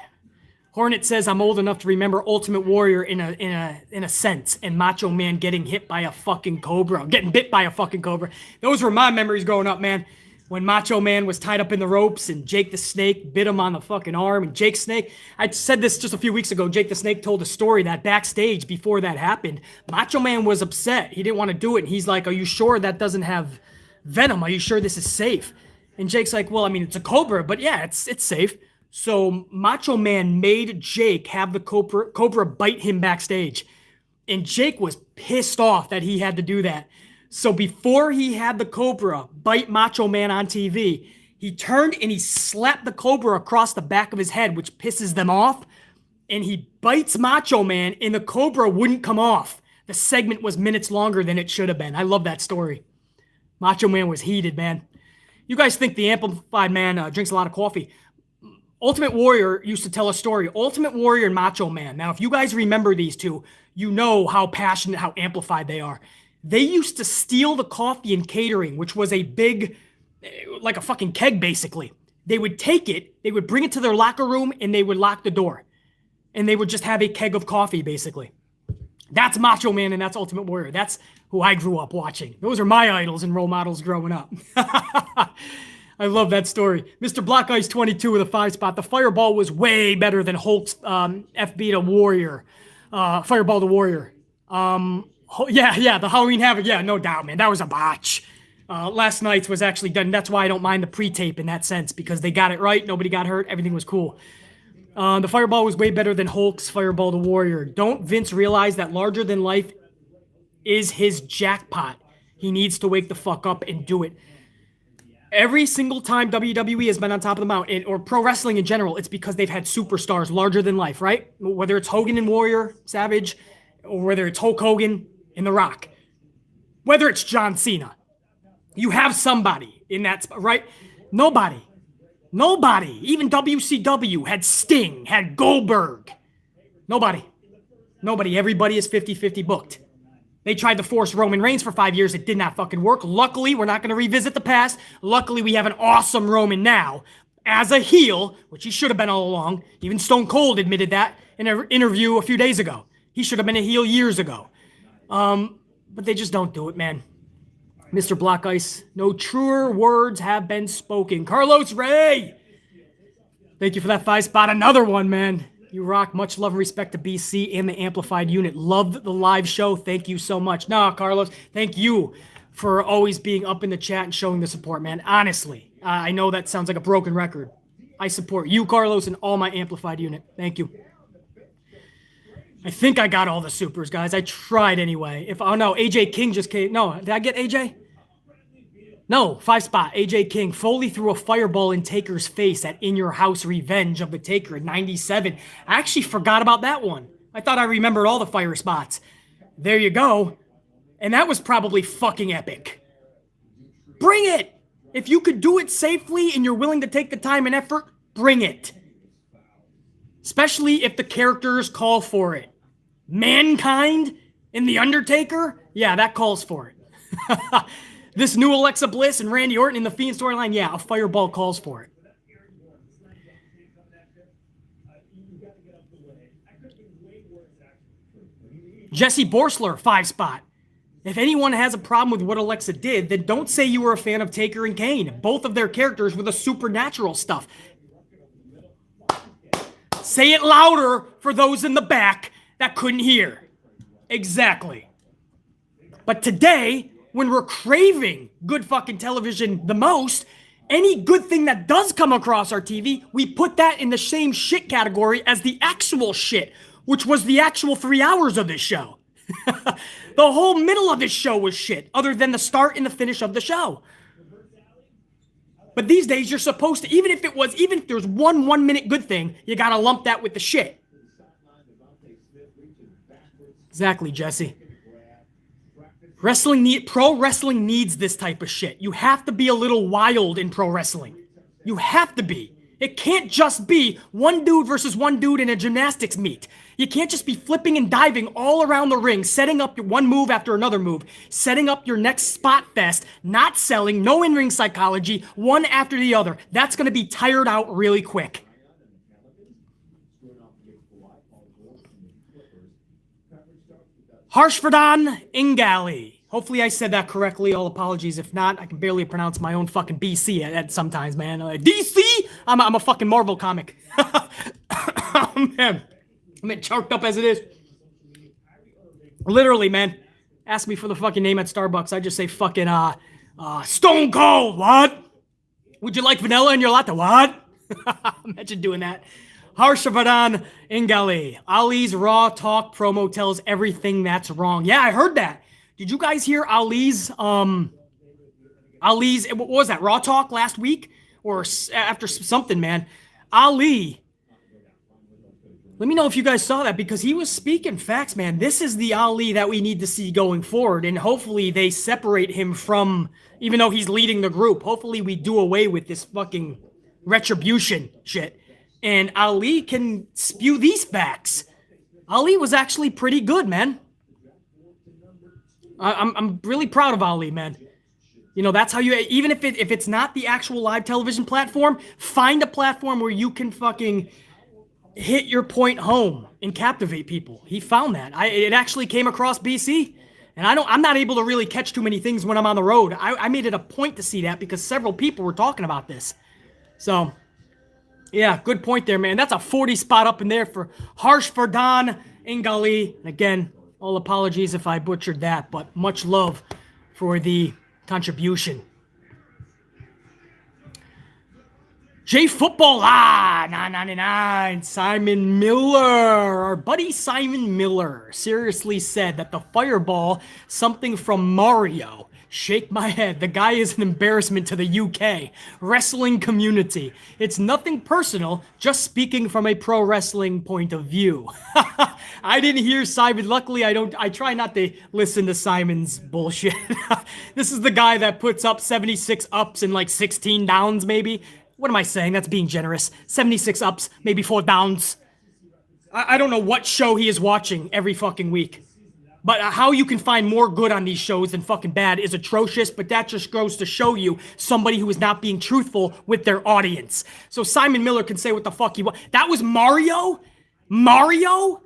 A: Hornet says I'm old enough to remember Ultimate Warrior in a sense, and Macho Man getting hit by a fucking cobra, getting bit by a fucking cobra. Those were my memories growing up, man. When Macho Man was tied up in the ropes and Jake the Snake bit him on the fucking arm, and Jake Snake, I said this just a few weeks ago, Jake the Snake told a story that backstage before that happened, Macho Man was upset. He didn't want to do it, and he's like, are you sure that doesn't have venom? Are you sure this is safe? And Jake's like, well, I mean, it's a cobra, but yeah, it's safe. So Macho Man made Jake have the cobra bite him backstage. And Jake was pissed off that he had to do that. So before he had the cobra bite Macho Man on TV, he turned and he slapped the cobra across the back of his head, which pisses them off. And he bites Macho Man and the cobra wouldn't come off. The segment was minutes longer than it should have been. I love that story. Macho Man was heated, man. You guys think the Amplified Man drinks a lot of coffee. Ultimate Warrior used to tell a story. Ultimate Warrior and Macho Man. Now, if you guys remember these two, you know how passionate, how amplified they are. They used to steal the coffee in catering, which was a big like a fucking keg, basically. They would take it, they would bring it to their locker room, and they would lock the door. And they would just have a keg of coffee, basically. That's Macho Man and that's Ultimate Warrior. That's who I grew up watching. Those are my idols and role models growing up. I love that story. Mr. Black Ice 22 with a 5 spot. The Fireball was way better than Hulk's FB to Warrior. Fireball to Warrior. Yeah, the Halloween Havoc. Yeah, no doubt, man. That was a botch. Last night's was actually done. That's why I don't mind the pre-tape in that sense, because they got it right. Nobody got hurt. Everything was cool. The Fireball was way better than Hulk's Fireball to Warrior. Don't Vince realize that larger than life is his jackpot? He needs to wake the fuck up and do it. Every single time WWE has been on top of the mountain, or pro wrestling in general, it's because they've had superstars larger than life, right? Whether it's Hogan and Warrior, Savage, or whether it's Hulk Hogan and The Rock. Whether it's John Cena. You have somebody in that spot, right? Nobody. Even WCW had Sting, had Goldberg. Nobody. Everybody is 50-50 booked. They tried to force Roman Reigns for 5 years. It did not fucking work. Luckily, we're not going to revisit the past. Luckily, we have an awesome Roman now as a heel, which he should have been all along. Even Stone Cold admitted that in an interview a few days ago. He should have been a heel years ago. But they just don't do it, man. Mr. Black Ice, no truer words have been spoken. Carlos Ray, thank you for that 5 spot. Another one, man. You rock. Much love and respect to BC and the Amplified unit. Loved the live show. Thank you so much. Nah, Carlos, thank you for always being up in the chat and showing the support, man. Honestly, I know that sounds like a broken record. I support you, Carlos, and all my Amplified unit. Thank you. I think I got all the supers, guys. I tried anyway. Oh no, AJ King just came. No, did I get AJ? No, 5 spot. AJ King. Foley threw a fireball in Taker's face at In Your House Revenge of the Taker in 97. I actually forgot about that one. I thought I remembered all the fire spots. There you go. And that was probably fucking epic. Bring it! If you could do it safely and you're willing to take the time and effort, bring it. Especially if the characters call for it. Mankind and The Undertaker? Yeah, that calls for it. This new Alexa Bliss and Randy Orton in the Fiend storyline? Yeah, a fireball calls for it. Jesse Borsler, 5 spot. If anyone has a problem with what Alexa did, then don't say you were a fan of Taker and Kane. Both of their characters were the supernatural stuff. Say it louder for those in the back that couldn't hear. Exactly. But today, when we're craving good fucking television the most, any good thing that does come across our TV, we put that in the same shit category as the actual shit, which was the actual 3 hours of this show. The whole middle of this show was shit, other than the start and the finish of the show. But these days, you're supposed to, even if there's one 1 minute good thing, you gotta lump that with the shit. Exactly, Jesse. Pro wrestling needs this type of shit. You have to be a little wild in pro wrestling. You have to be. It can't just be one dude versus one dude in a gymnastics meet. You can't just be flipping and diving all around the ring, setting up your one move after another move, setting up your next spot fest, not selling, no in-ring psychology, one after the other. That's going to be tired out really quick. Harshvardhan Ingali. Hopefully I said that correctly. All apologies if not. I can barely pronounce my own fucking BC at sometimes, man. DC? I'm a fucking Marvel comic. Oh, man. I'm choked up as it is. Literally, man. Ask me for the fucking name at Starbucks. I just say fucking, Stone Cold. What? Would you like vanilla in your latte? What? Imagine doing that. Harshvardhan Ingali. Ali's Raw Talk promo tells everything that's wrong. Yeah, I heard that. Did you guys hear Ali's, what was that, Raw Talk last week? Or after something, man. Ali, let me know if you guys saw that, because he was speaking facts, man. This is the Ali that we need to see going forward, and hopefully they separate him from, even though he's leading the group, hopefully we do away with this fucking retribution shit. And Ali can spew these facts. Ali was actually pretty good, man. I'm really proud of Ali, man. You know, that's how you, even if it's not the actual live television platform, find a platform where you can fucking hit your point home and captivate people. He found that. It actually came across BC. And I'm not able to really catch too many things when I'm on the road. I made it a point to see that because several people were talking about this. So, yeah, good point there, man. That's a 40 spot up in there for Harsh Vardhan Ingali. Again, all apologies if I butchered that, but much love for the contribution. J Football 999, Simon Miller. Our buddy Simon Miller seriously said that the fireball, something from Mario. Shake my head. The guy is an embarrassment to the UK wrestling community. It's nothing personal, just speaking from a pro wrestling point of view. I didn't hear Simon. Luckily, I try not to listen to Simon's bullshit. This is the guy that puts up 76 ups and like 16 downs, maybe. What am I saying? That's being generous. 76 ups, maybe 4 downs. I don't know what show he is watching every fucking week. But how you can find more good on these shows than fucking bad is atrocious, but that just goes to show you somebody who is not being truthful with their audience. So Simon Miller can say what the fuck he wants. That was Mario? Mario?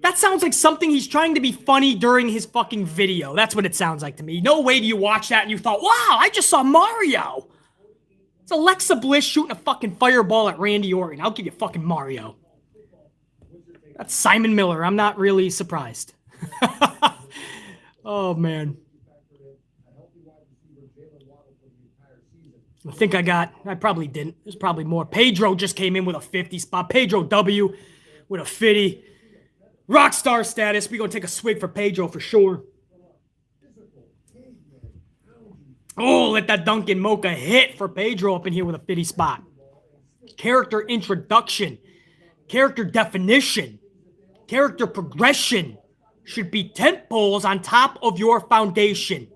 A: That sounds like something he's trying to be funny during his fucking video. That's what it sounds like to me. No way do you watch that and you thought, wow, I just saw Mario. It's Alexa Bliss shooting a fucking fireball at Randy Orton. I'll give you fucking Mario. That's Simon Miller. I'm not really surprised. Oh, man. I think I probably didn't. There's probably more. Pedro just came in with a 50 spot. Pedro W with a 50. Rockstar status. We're going to take a swig for Pedro for sure. Oh, let that Dunkin' Mocha hit for Pedro up in here with a 50 spot. Character introduction. Character definition. Character progression should be tent poles on top of your foundation.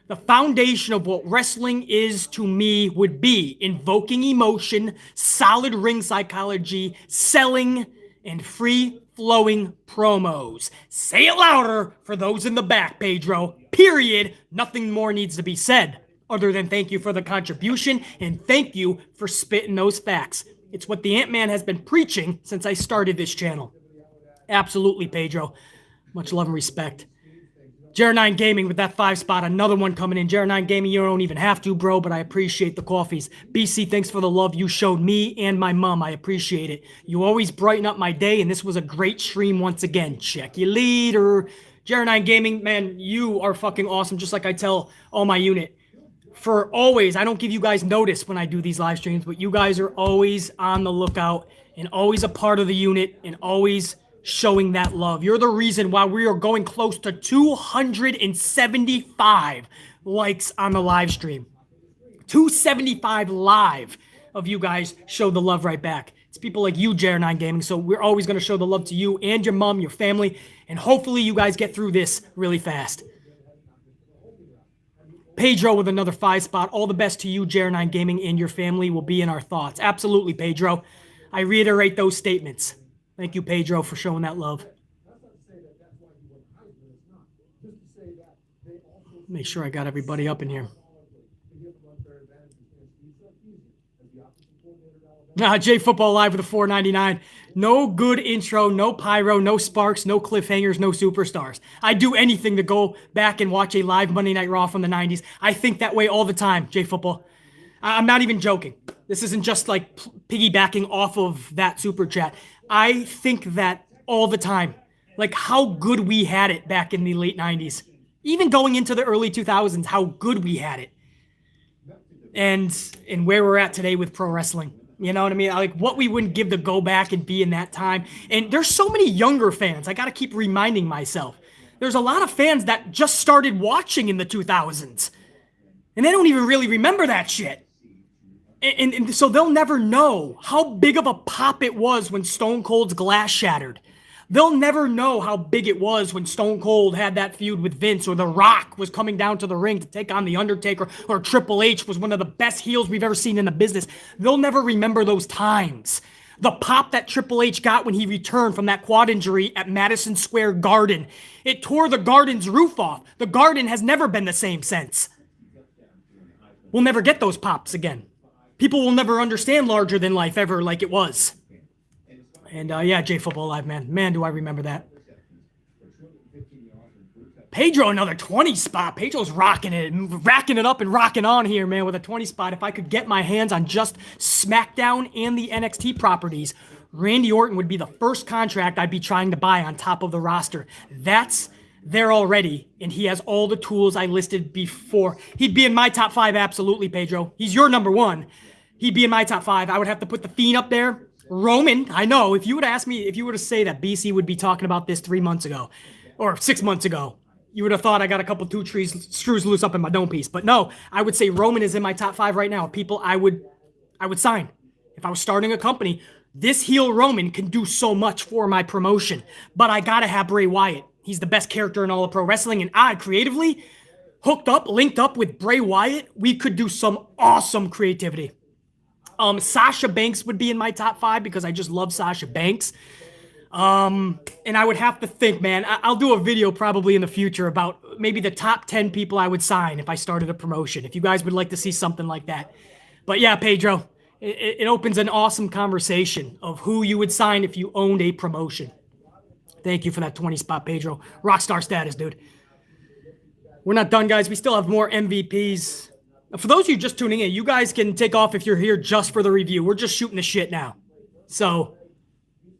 A: The foundation of what wrestling is to me would be invoking emotion, solid ring psychology, selling, and free-flowing promos. Say it louder for those in the back, Pedro. Period. Nothing more needs to be said other than thank you for the contribution and thank you for spitting those facts. It's what the Ant-Man has been preaching since I started this channel. Absolutely, Pedro. Much love and respect. Jer9 Gaming with that 5 spot. Another one coming in. Jer9 Gaming, you don't even have to, bro, but I appreciate the coffees. BC, thanks for the love you showed me and my mom. I appreciate it. You always brighten up my day, and this was a great stream once again. Check your leader. Jer9 Gaming, man, you are fucking awesome, just like I tell all my unit. For always, I don't give you guys notice when I do these live streams, but you guys are always on the lookout and always a part of the unit and always showing that love. You're the reason why we are going close to 275 likes on the live stream. 275 live of you guys show the love right back. It's people like you, Jer9 Gaming, so we're always going to show the love to you and your mom, your family, and hopefully you guys get through this really fast. Pedro with another 5 spot. All the best to you, Jer9 Gaming, and your family will be in our thoughts. Absolutely, Pedro. I reiterate those statements. Thank you, Pedro, for showing that love. Make sure I got everybody up in here. J Football Live with a $4.99. No good intro, no pyro, no sparks, no cliffhangers, no superstars. I do anything to go back and watch a live Monday Night Raw from the 90s. I think that way all the time, J Football. I'm not even joking. This isn't just like piggybacking off of that super chat. I think that all the time. Like how good we had it back in the late 90s. Even going into the early 2000s, how good we had it. And where we're at today with pro wrestling. You know what I mean? Like what we wouldn't give to go back and be in that time. And there's so many younger fans. I got to keep reminding myself. There's a lot of fans that just started watching in the 2000s. And they don't even really remember that shit. And so they'll never know how big of a pop it was when Stone Cold's glass shattered. They'll never know how big it was when Stone Cold had that feud with Vince, or The Rock was coming down to the ring to take on The Undertaker, or Triple H was one of the best heels we've ever seen in the business. They'll never remember those times. The pop that Triple H got when he returned from that quad injury at Madison Square Garden. It tore the Garden's roof off. The Garden has never been the same since. we'll never get those pops again. People will never understand larger than life ever like it was. And yeah, J Football Live, man. Man, do I remember that. Pedro, another 20 spot. Pedro's rocking it up and rocking on here, man, with a 20 spot. If I could get my hands on just SmackDown and the NXT properties, Randy Orton would be the first contract I'd be trying to buy on top of the roster. That's there already, and he has all the tools I listed before. He'd be in my top 5, absolutely, Pedro. He's your number 1. He'd be in my top 5. I would have to put The Fiend up there. Roman, I know. If you would ask me, if you were to say that BC would be talking about this 3 months ago or 6 months ago, you would have thought I got a couple screws loose up in my dome piece. But no, I would say Roman is in my top 5 right now. People I would sign. If I was starting a company, this heel Roman can do so much for my promotion. But I got to have Bray Wyatt. He's the best character in all of pro wrestling. And I, creatively, linked up with Bray Wyatt, we could do some awesome creativity. Sasha Banks would be in my top 5 because I just love Sasha Banks. And I would have to think, man, I'll do a video probably in the future about maybe the top 10 people I would sign if I started a promotion, if you guys would like to see something like that. But yeah, Pedro, it opens an awesome conversation of who you would sign if you owned a promotion. Thank you for that 20 spot, Pedro. Rockstar status, dude. We're not done, guys. We still have more MVPs. For those of you just tuning in, you guys can take off if you're here just for the review. We're just shooting the shit now. So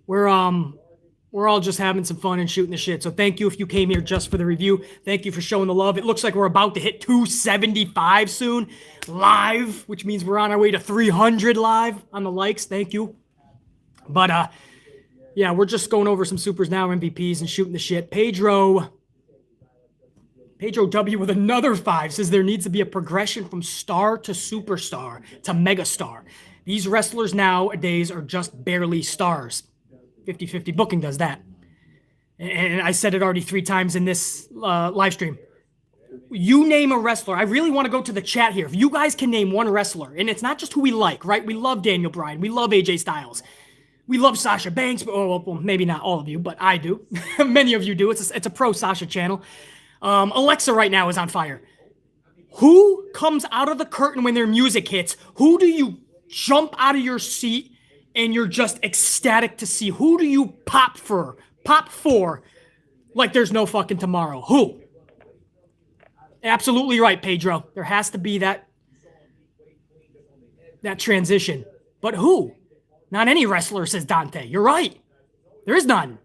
A: we're all just having some fun and shooting the shit. So thank you if you came here just for the review. Thank you for showing the love. It looks like we're about to hit 275 soon live, which means we're on our way to 300 live on the likes. Thank you. But yeah, we're just going over some supers now, MVPs, and shooting the shit. Pedro W with another 5 says there needs to be a progression from star to superstar to megastar. These wrestlers nowadays are just barely stars. 50-50 booking does that. And I said it already 3 times in this live stream. You name a wrestler. I really want to go to the chat here. If you guys can name one wrestler, and it's not just who we like, right? We love Daniel Bryan. We love AJ Styles. We love Sasha Banks. Well, maybe not all of you, but I do. Many of you do. It's a pro Sasha channel. Alexa right now is on fire. Who comes out of the curtain when their music hits? Who do you jump out of your seat and you're just ecstatic to see? Who do you pop for like there's no fucking tomorrow? Who? Absolutely right, Pedro. There has to be that transition. But who? Not any wrestler, says Dante. You're right. There is none.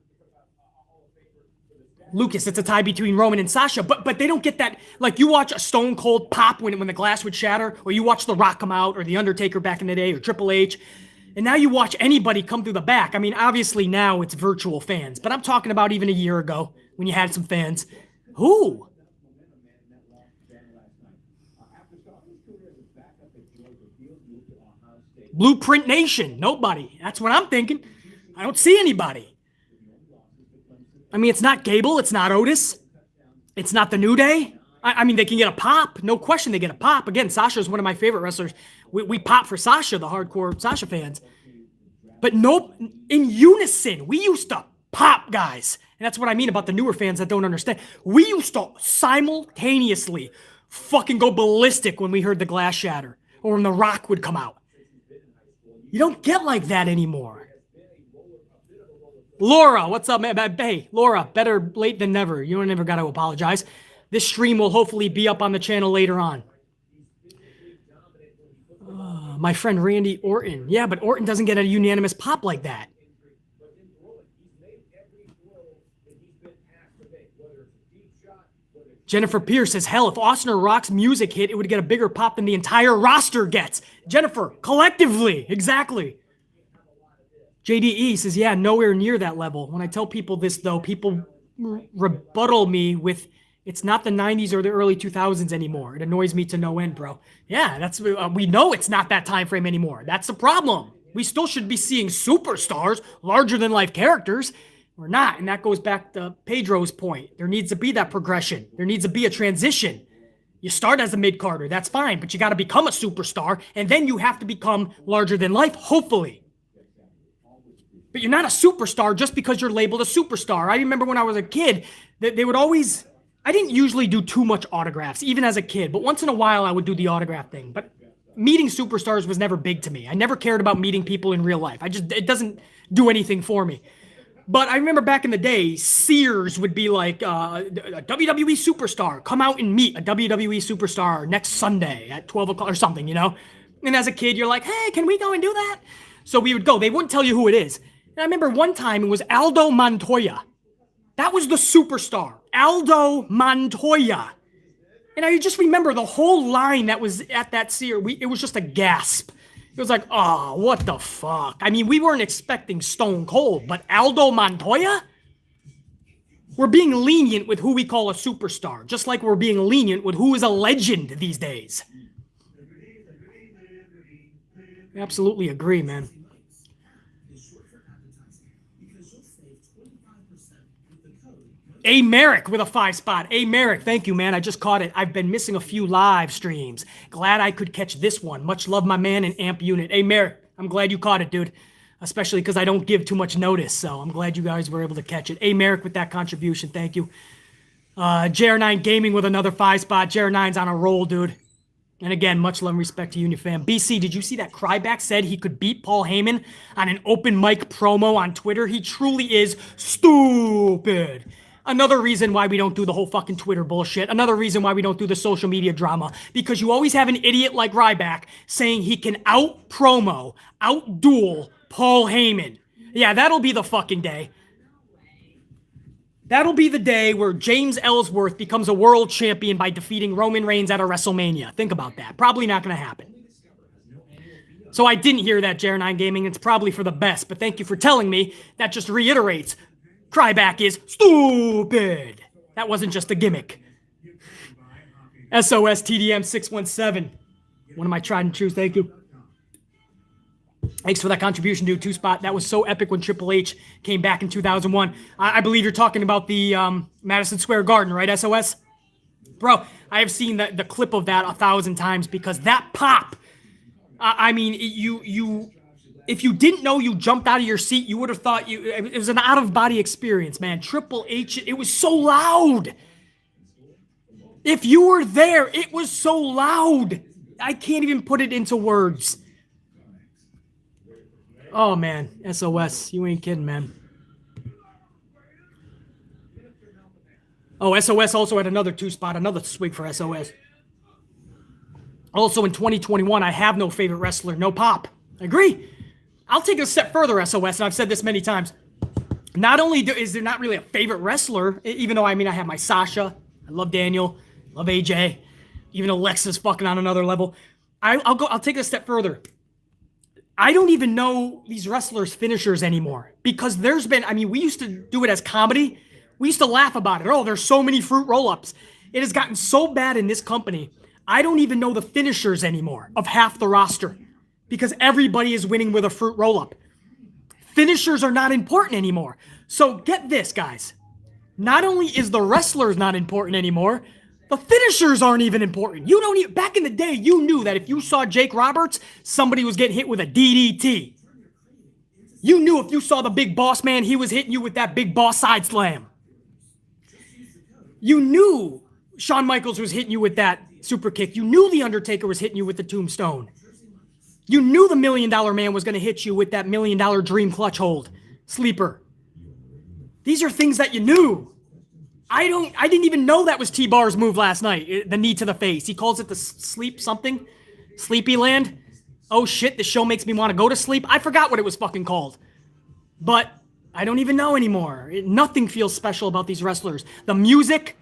A: Lucas, it's a tie between Roman and Sasha, but they don't get that. Like, you watch a Stone Cold pop when the glass would shatter, or you watch The Rock come out, or The Undertaker back in the day, or Triple H, and now you watch anybody come through the back. I mean, obviously now it's virtual fans, but I'm talking about even a year ago when you had some fans. Who? Blueprint Nation. Nobody. That's what I'm thinking. I don't see anybody. I mean, it's not Gable. It's not Otis. It's not the New Day. I mean, they can get a pop. No question they get a pop. Again, Sasha is one of my favorite wrestlers. We pop for Sasha, the hardcore Sasha fans. But no, in unison, we used to pop, guys. And that's what I mean about the newer fans that don't understand. We used to simultaneously fucking go ballistic when we heard the glass shatter or when The Rock would come out. You don't get like that anymore. Laura, what's up, man? Hey, Laura, better late than never. You don't ever got to apologize. This stream will hopefully be up on the channel later on. My friend Randy Orton. Yeah, but Orton doesn't get a unanimous pop like that. Jennifer Pierce says, hell, if Austin or Rock's music hit, it would get a bigger pop than the entire roster gets. Jennifer, collectively, exactly. JDE says, yeah, nowhere near that level. When I tell people this, though, people rebuttal me with, it's not the 90s or the early 2000s anymore. It annoys me to no end, bro. Yeah, that's we know it's not that time frame anymore. That's the problem. We still should be seeing superstars, larger-than-life characters. We're not, and that goes back to Pedro's point. There needs to be that progression. There needs to be a transition. You start as a mid-carder, that's fine, but you got to become a superstar, and then you have to become larger-than-life, hopefully. But you're not a superstar just because you're labeled a superstar. I remember when I was a kid, they would always, I didn't usually do too much autographs, even as a kid, but once in a while I would do the autograph thing. But meeting superstars was never big to me. I never cared about meeting people in real life. It doesn't do anything for me. But I remember back in the day, Sears would be like, a WWE superstar, come out and meet a WWE superstar next Sunday at 12 o'clock or something, you know? And as a kid, you're like, hey, can we go and do that? So we would go. They wouldn't tell you who it is. And I remember one time it was Aldo Montoya. That was the superstar, Aldo Montoya. And I just remember the whole line that was at that Sears. It was just a gasp. It was like, oh, what the fuck? I mean, we weren't expecting Stone Cold, but Aldo Montoya? We're being lenient with who we call a superstar, just like we're being lenient with who is a legend these days. I absolutely agree, man. A Merrick with a 5 spot. A Merrick, thank you, man. I just caught it. I've been missing a few live streams. Glad I could catch this one. Much love, my man, and Amp Unit. A Merrick, I'm glad you caught it, dude. Especially because I don't give too much notice, so I'm glad you guys were able to catch it. A Merrick with that contribution, thank you. JR9 Gaming with another 5 spot. JR9's on a roll, dude. And again, much love and respect to Union fam. BC, did you see that Cryback said he could beat Paul Heyman on an open mic promo on Twitter? He truly is stupid. Another reason why we don't do the whole fucking Twitter bullshit. Another reason why we don't do the social media drama. Because you always have an idiot like Ryback saying he can out-promo, out-duel Paul Heyman. Yeah, that'll be the fucking day. That'll be the day where James Ellsworth becomes a world champion by defeating Roman Reigns at a WrestleMania. Think about that. Probably not going to happen. So I didn't hear that, JR9 Gaming. It's probably for the best. But thank you for telling me. That just reiterates Cryback is stupid. That wasn't just a gimmick. SOS TDM 617. One of my tried and true. Thank you. Thanks for that contribution, dude. 2 spot. That was so epic when Triple H came back in 2001. I believe you're talking about the Madison Square Garden, right, SOS? Bro, I have seen the clip of that 1,000 times because that pop, I mean, if you didn't know you jumped out of your seat, you would have thought it was an out-of-body experience, man. Triple H, it was so loud. If you were there, it was so loud. I can't even put it into words. Oh, man. SOS. You ain't kidding, man. Oh, SOS also had another 2 spot, another swig for SOS. Also in 2021, I have no favorite wrestler, no Pop. I agree. I'll take it a step further, SOS, and I've said this many times. Not only is there not really a favorite wrestler, even though, I mean, I have my Sasha, I love Daniel, love AJ, even Alexa's fucking on another level. I'll take it a step further. I don't even know these wrestlers' finishers anymore because there's been, I mean, we used to do it as comedy. We used to laugh about it. Oh, there's so many fruit roll-ups. It has gotten so bad in this company, I don't even know the finishers anymore of half the roster because everybody is winning with a fruit roll-up. Finishers are not important anymore. So get this, guys. Not only is the wrestlers not important anymore, the finishers aren't even important. You don't even, back in the day, you knew that if you saw Jake Roberts, somebody was getting hit with a DDT. You knew if you saw the Big Boss Man, he was hitting you with that Big Boss side slam. You knew Shawn Michaels was hitting you with that super kick. You knew The Undertaker was hitting you with the tombstone. You knew the $1 Million Man was going to hit you with that $1 Million Dream Clutch Hold. Sleeper. These are things that you knew. I didn't even know that was T-Bar's move last night. The knee to the face. He calls it the sleep something. Sleepy Land. Oh shit, the show makes me want to go to sleep. I forgot what it was fucking called. But I don't even know anymore. Nothing feels special about these wrestlers. The music.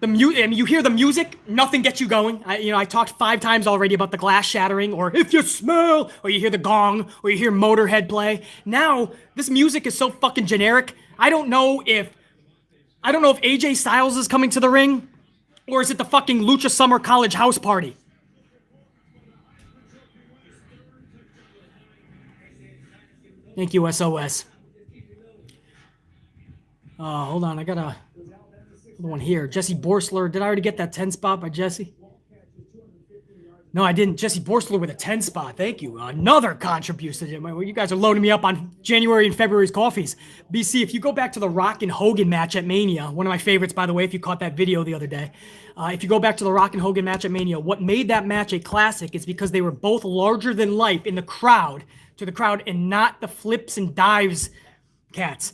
A: I mean, you hear the music, nothing gets you going. I talked 5 times already about the glass shattering, or if you smell, or you hear the gong, or you hear Motorhead play. Now, this music is so fucking generic. I don't know if AJ Styles is coming to the ring, or is it the fucking Lucha Summer College house party? Thank you, SOS. Hold on, I got another one here. Jesse Borsler. Did I already get that 10 spot by Jesse? No, I didn't. Jesse Borsler with a 10 spot. Thank you. Another contribution. You guys are loading me up on January and February's coffees. BC, if you go back to the Rock and Hogan match at Mania, one of my favorites, by the way, if you caught that video the other day. If you go back to the Rock and Hogan match at Mania, what made that match a classic is because they were both larger than life in the crowd, and not the flips and dives cats.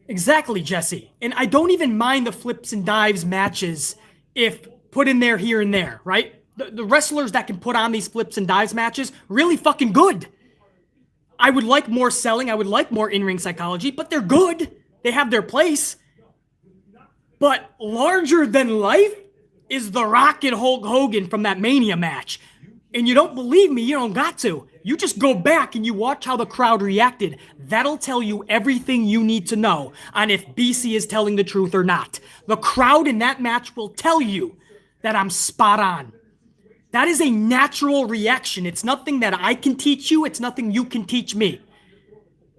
A: Exactly, Jesse. And I don't even mind the flips and dives matches if put in there here and there, right? The wrestlers that can put on these flips and dives matches, really fucking good. I would like more selling. I would like more in-ring psychology, but they're good. They have their place. But larger than life is The Rock and Hulk Hogan from that Mania match. And you don't believe me, you don't got to. You just go back and you watch how the crowd reacted. That'll tell you everything you need to know on if BC is telling the truth or not. The crowd in that match will tell you that I'm spot on. That is a natural reaction. It's nothing that I can teach you. It's nothing you can teach me.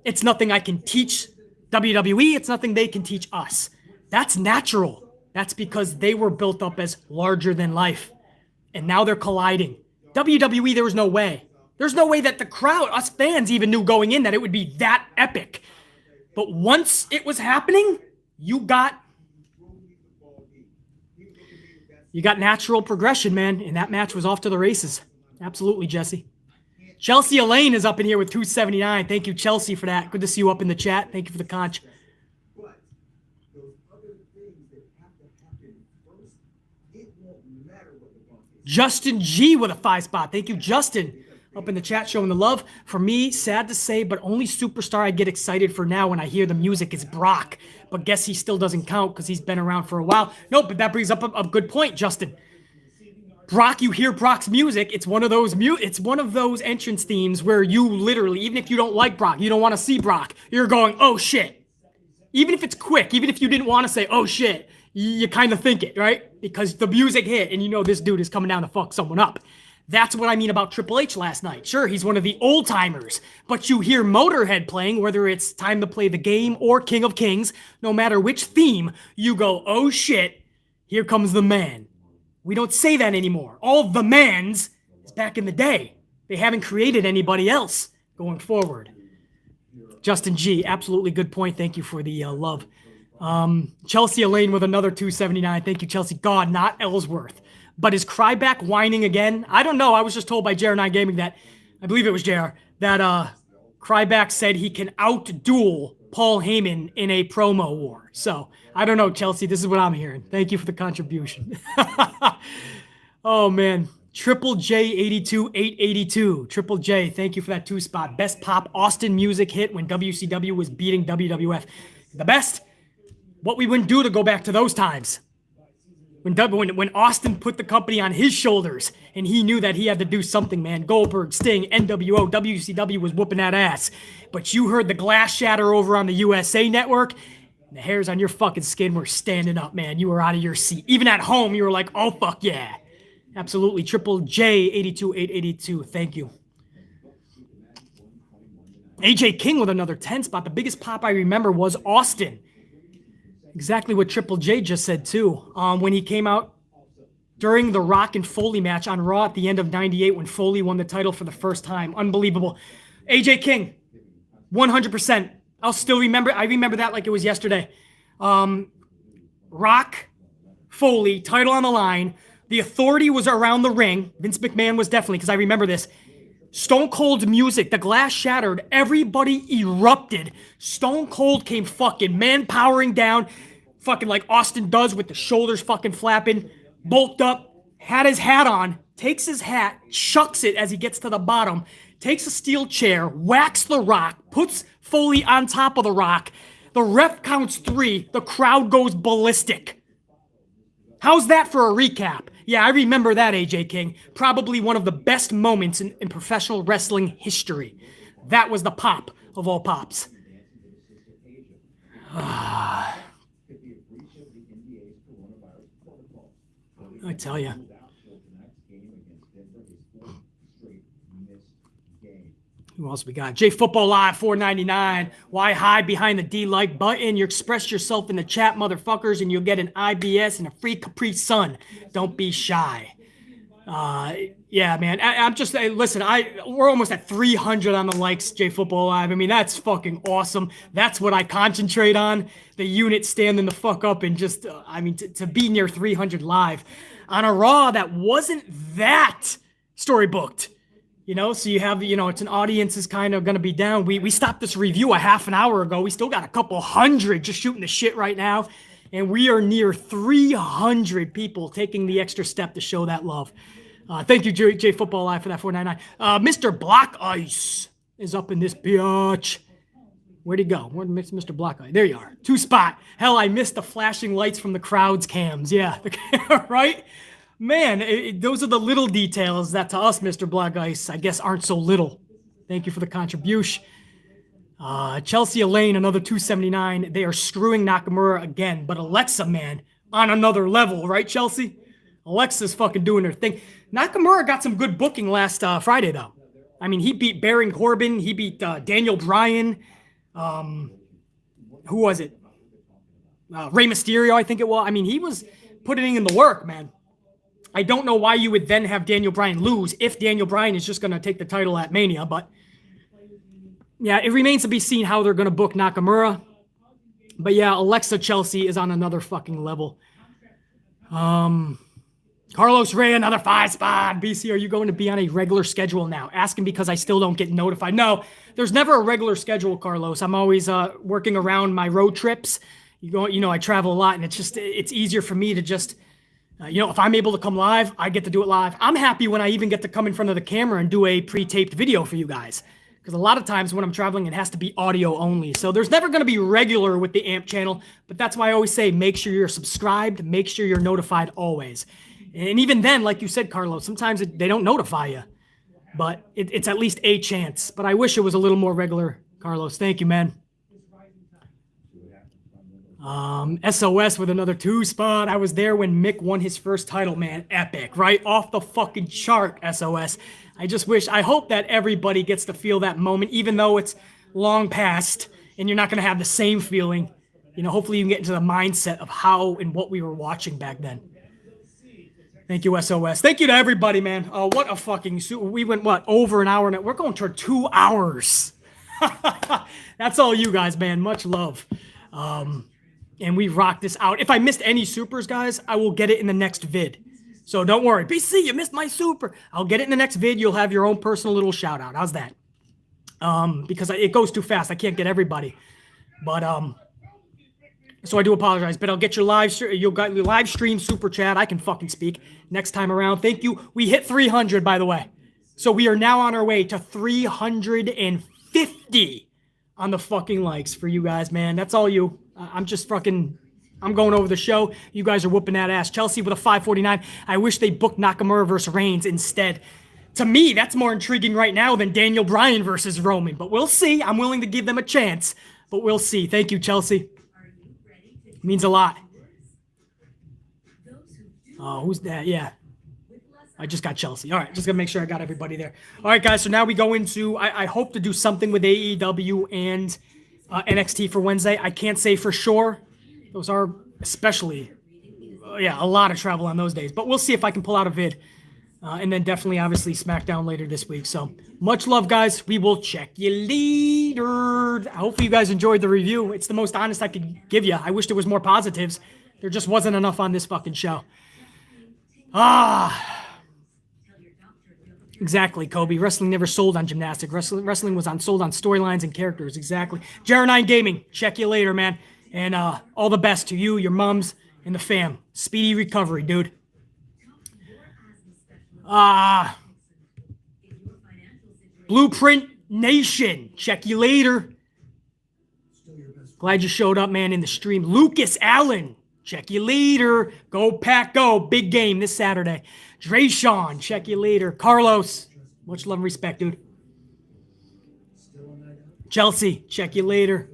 A: It's nothing I can teach WWE. It's nothing they can teach us. That's natural. That's because they were built up as larger than life. And now they're colliding. WWE, there was no way. There's no way that the crowd, us fans, even knew going in that it would be that epic. But once it was happening, you got natural progression, man, and that match was off to the races. Absolutely, Jesse. Chelsea Elaine is up in here with 279. Thank you, Chelsea, for that. Good to see you up in the chat. Thank you for the conch. Justin G with a 5 spot. Thank you, Justin. Up in the chat showing the love. For me, sad to say, but only superstar I get excited for now when I hear the music is Brock. But guess he still doesn't count because he's been around for a while. No, but that brings up a good point, Justin. Brock, you hear Brock's music, it's one of those entrance themes where you literally, even if you don't like Brock, you don't want to see Brock, you're going, oh shit. Even if it's quick, even if you didn't want to say, oh shit, you kind of think it, right? Because the music hit and you know this dude is coming down to fuck someone up. That's what I mean about Triple H last night. Sure, he's one of the old timers, but you hear Motorhead playing, whether it's Time to Play the Game or King of Kings, no matter which theme, you go, oh shit, here comes the man. We don't say that anymore. All the mans is back in the day. They haven't created anybody else going forward. Justin G, absolutely good point. Thank you for the love. Chelsea Elaine with another 279. Thank you, Chelsea. God, not Ellsworth. But is Cryback whining again? I don't know. I was just told by JR9 Gaming that, I believe it was JR, that Cryback said he can out-duel Paul Heyman in a promo war. So, I don't know, Chelsea. This is what I'm hearing. Thank you for the contribution. Oh, man. Triple J 82882. Triple J, thank you for that 2 spot. Best pop Austin music hit when WCW was beating WWF. The best? What we wouldn't do to go back to those times. When Austin put the company on his shoulders and he knew that he had to do something, man. Goldberg, Sting, NWO, WCW was whooping that ass. But you heard the glass shatter over on the USA Network, and the hairs on your fucking skin were standing up, man. You were out of your seat. Even at home, you were like, oh, fuck yeah. Absolutely. Triple J 82882. Thank you. AJ King with another 10 spot. The biggest pop I remember was Austin. Exactly what Triple J just said, too. When he came out during the Rock and Foley match on Raw at the end of 98 when Foley won the title for the first time. Unbelievable. AJ King, 100%. I'll still remember. I remember that like it was yesterday. Rock, Foley, title on the line. The Authority was around the ring. Vince McMahon was definitely, because I remember this. Stone Cold's music, the glass shattered, everybody erupted. Stone Cold came fucking man-powering down, fucking like Austin does with the shoulders fucking flapping, bulked up, had his hat on, takes his hat, chucks it as he gets to the bottom, takes a steel chair, whacks the Rock, puts Foley on top of the Rock. The ref counts 3, the crowd goes ballistic. How's that for a recap? Yeah, I remember that, AJ King. Probably one of the best moments in professional wrestling history. That was the pop of all pops. I tell you. Who else we got? J Football Live 499. Why hide behind the D-like button? You express yourself in the chat, motherfuckers, and you'll get an IBS and a free Capri Sun. Don't be shy. Yeah, man. I'm just listen. We're almost at 300 on the likes, J Football Live. I mean, that's fucking awesome. That's what I concentrate on. The unit standing the fuck up and just, I mean, to be near 300 live on a Raw that wasn't that storybooked. So you have, it's an audience is kind of going to be down. We stopped this review a half an hour ago. We still got a couple hundred just shooting the shit right now. And we are near 300 people taking the extra step to show that love. Thank you, J Football Live, for that 499. Mr. Black Ice is up in this bitch. Where'd he go? Where'd Mr. Black Ice? There you are. 2-spot. Hell, I missed the flashing lights from the crowd's cams. Yeah, right? Man, those are the little details that to us, Mr. Black Ice, I guess aren't so little. Thank you for the contribution. Chelsea Elaine, another 279. They are screwing Nakamura again, but Alexa, man, on another level, right, Chelsea? Alexa's fucking doing her thing. Nakamura got some good booking last Friday, though. I mean, he beat Baron Corbin. He beat Daniel Bryan. Who was it? Rey Mysterio, I think it was. I mean, he was putting in the work, man. I don't know why you would then have Daniel Bryan lose if Daniel Bryan is just going to take the title at Mania, but yeah, it remains to be seen how they're going to book Nakamura. But yeah, Alexa Chelsea is on another fucking level. Carlos Ray, another 5-spot. BC, are you going to be on a regular schedule now? Asking because I still don't get notified. No, there's never a regular schedule, Carlos. I'm always working around my road trips. I travel a lot, and it's easier for me to just, if I'm able to come live, I get to do it live. I'm happy when I even get to come in front of the camera and do a pre-taped video for you guys. Because a lot of times when I'm traveling, it has to be audio only. So there's never going to be regular with the AMP channel. But that's why I always say, make sure you're subscribed. Make sure you're notified always. And even then, like you said, Carlos, sometimes they don't notify you. But it's at least a chance. But I wish it was a little more regular, Carlos. Thank you, man. SOS with another 2-spot. I was there when Mick won his first title, man. Epic, right? Off the fucking chart, SOS. I hope that everybody gets to feel that moment, even though it's long past and you're not going to have the same feeling. Hopefully you can get into the mindset of how and what we were watching back then. Thank you, SOS. Thank you to everybody, man. What a fucking... We went, over an hour? We're going toward 2 hours. That's all you guys, man. Much love. And we rocked this out. If I missed any supers, guys, I will get it in the next vid. So don't worry. BC, you missed my super. I'll get it in the next vid. You'll have your own personal little shout out. How's that? Because it goes too fast. I can't get everybody. But, so I do apologize. But I'll get your you'll get your live stream super chat. I can fucking speak next time around. Thank you. We hit 300, by the way. So we are now on our way to 350 on the fucking likes for you guys, man. That's all you. I'm going over the show. You guys are whooping that ass. Chelsea with a 549. I wish they booked Nakamura versus Reigns instead. To me, that's more intriguing right now than Daniel Bryan versus Roman. But we'll see. I'm willing to give them a chance. But we'll see. Thank you, Chelsea. It means a lot. Who's that? Yeah. I just got Chelsea. All right. Just going to make sure I got everybody there. All right, guys. So now we go into, I hope to do something with AEW and NXT for Wednesday. I can't say for sure. Those are especially, a lot of travel on those days. But we'll see if I can pull out a vid. And then definitely, obviously, SmackDown later this week. So much love, guys. We will check you later. Hopefully you guys enjoyed the review. It's the most honest I could give you. I wish there was more positives. There just wasn't enough on this fucking show. Exactly, Kobe. Wrestling never sold on gymnastics. Wrestling was sold on storylines and characters. Exactly. Jared9 Gaming. Check you later, man. And all the best to you, your moms, and the fam. Speedy recovery, dude. Blueprint Nation. Check you later. Glad you showed up, man, in the stream. Lucas Allen. Check you later. Go Pack Go. Big game this Saturday. Drayshawn. Check you later. Carlos. Much love and respect, dude. Chelsea. Check you later.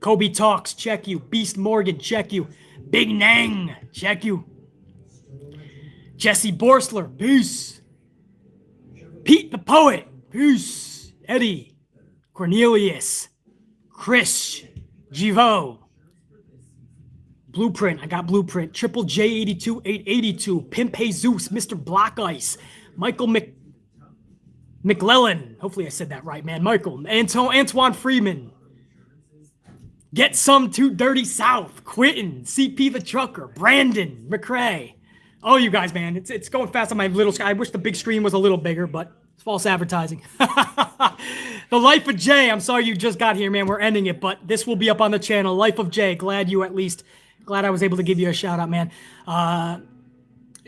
A: Kobe Talks. Check you. Beast Morgan. Check you. Big Nang. Check you. Jesse Borsler. Peace. Pete the Poet. Peace. Eddie. Cornelius. Chris. Givo. Blueprint. I got Blueprint. Triple J82, 882. Pimp Jesus, Mr. Black Ice. Michael McLellan. Hopefully I said that right, man. Michael. Antoine Freeman. Get Some to Dirty South. Quentin. CP the Trucker. Brandon. McCrae. Oh, you guys, man. It's going fast on my little screen. I wish the big screen was a little bigger, but it's false advertising. The Life of Jay. I'm sorry you just got here, man. We're ending it, but this will be up on the channel. Life of Jay. Glad I was able to give you a shout out, man.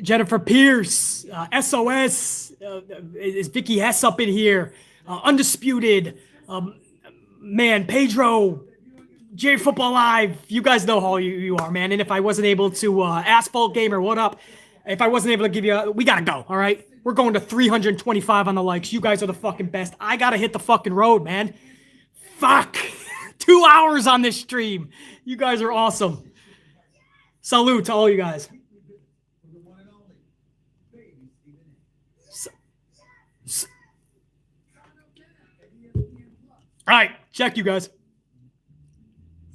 A: Jennifer Pierce. SOS. Is Vicky Hess up in here? Undisputed. Man, Pedro. J Football Live. You guys know how you are, man. And if I wasn't able to, Asphalt Gamer, what up? If I wasn't able to give you we gotta go, all right? We're going to 325 on the likes. You guys are the fucking best. I gotta hit the fucking road, man. Fuck. 2 hours on this stream. You guys are awesome. Salute to all you guys. All right, check you guys.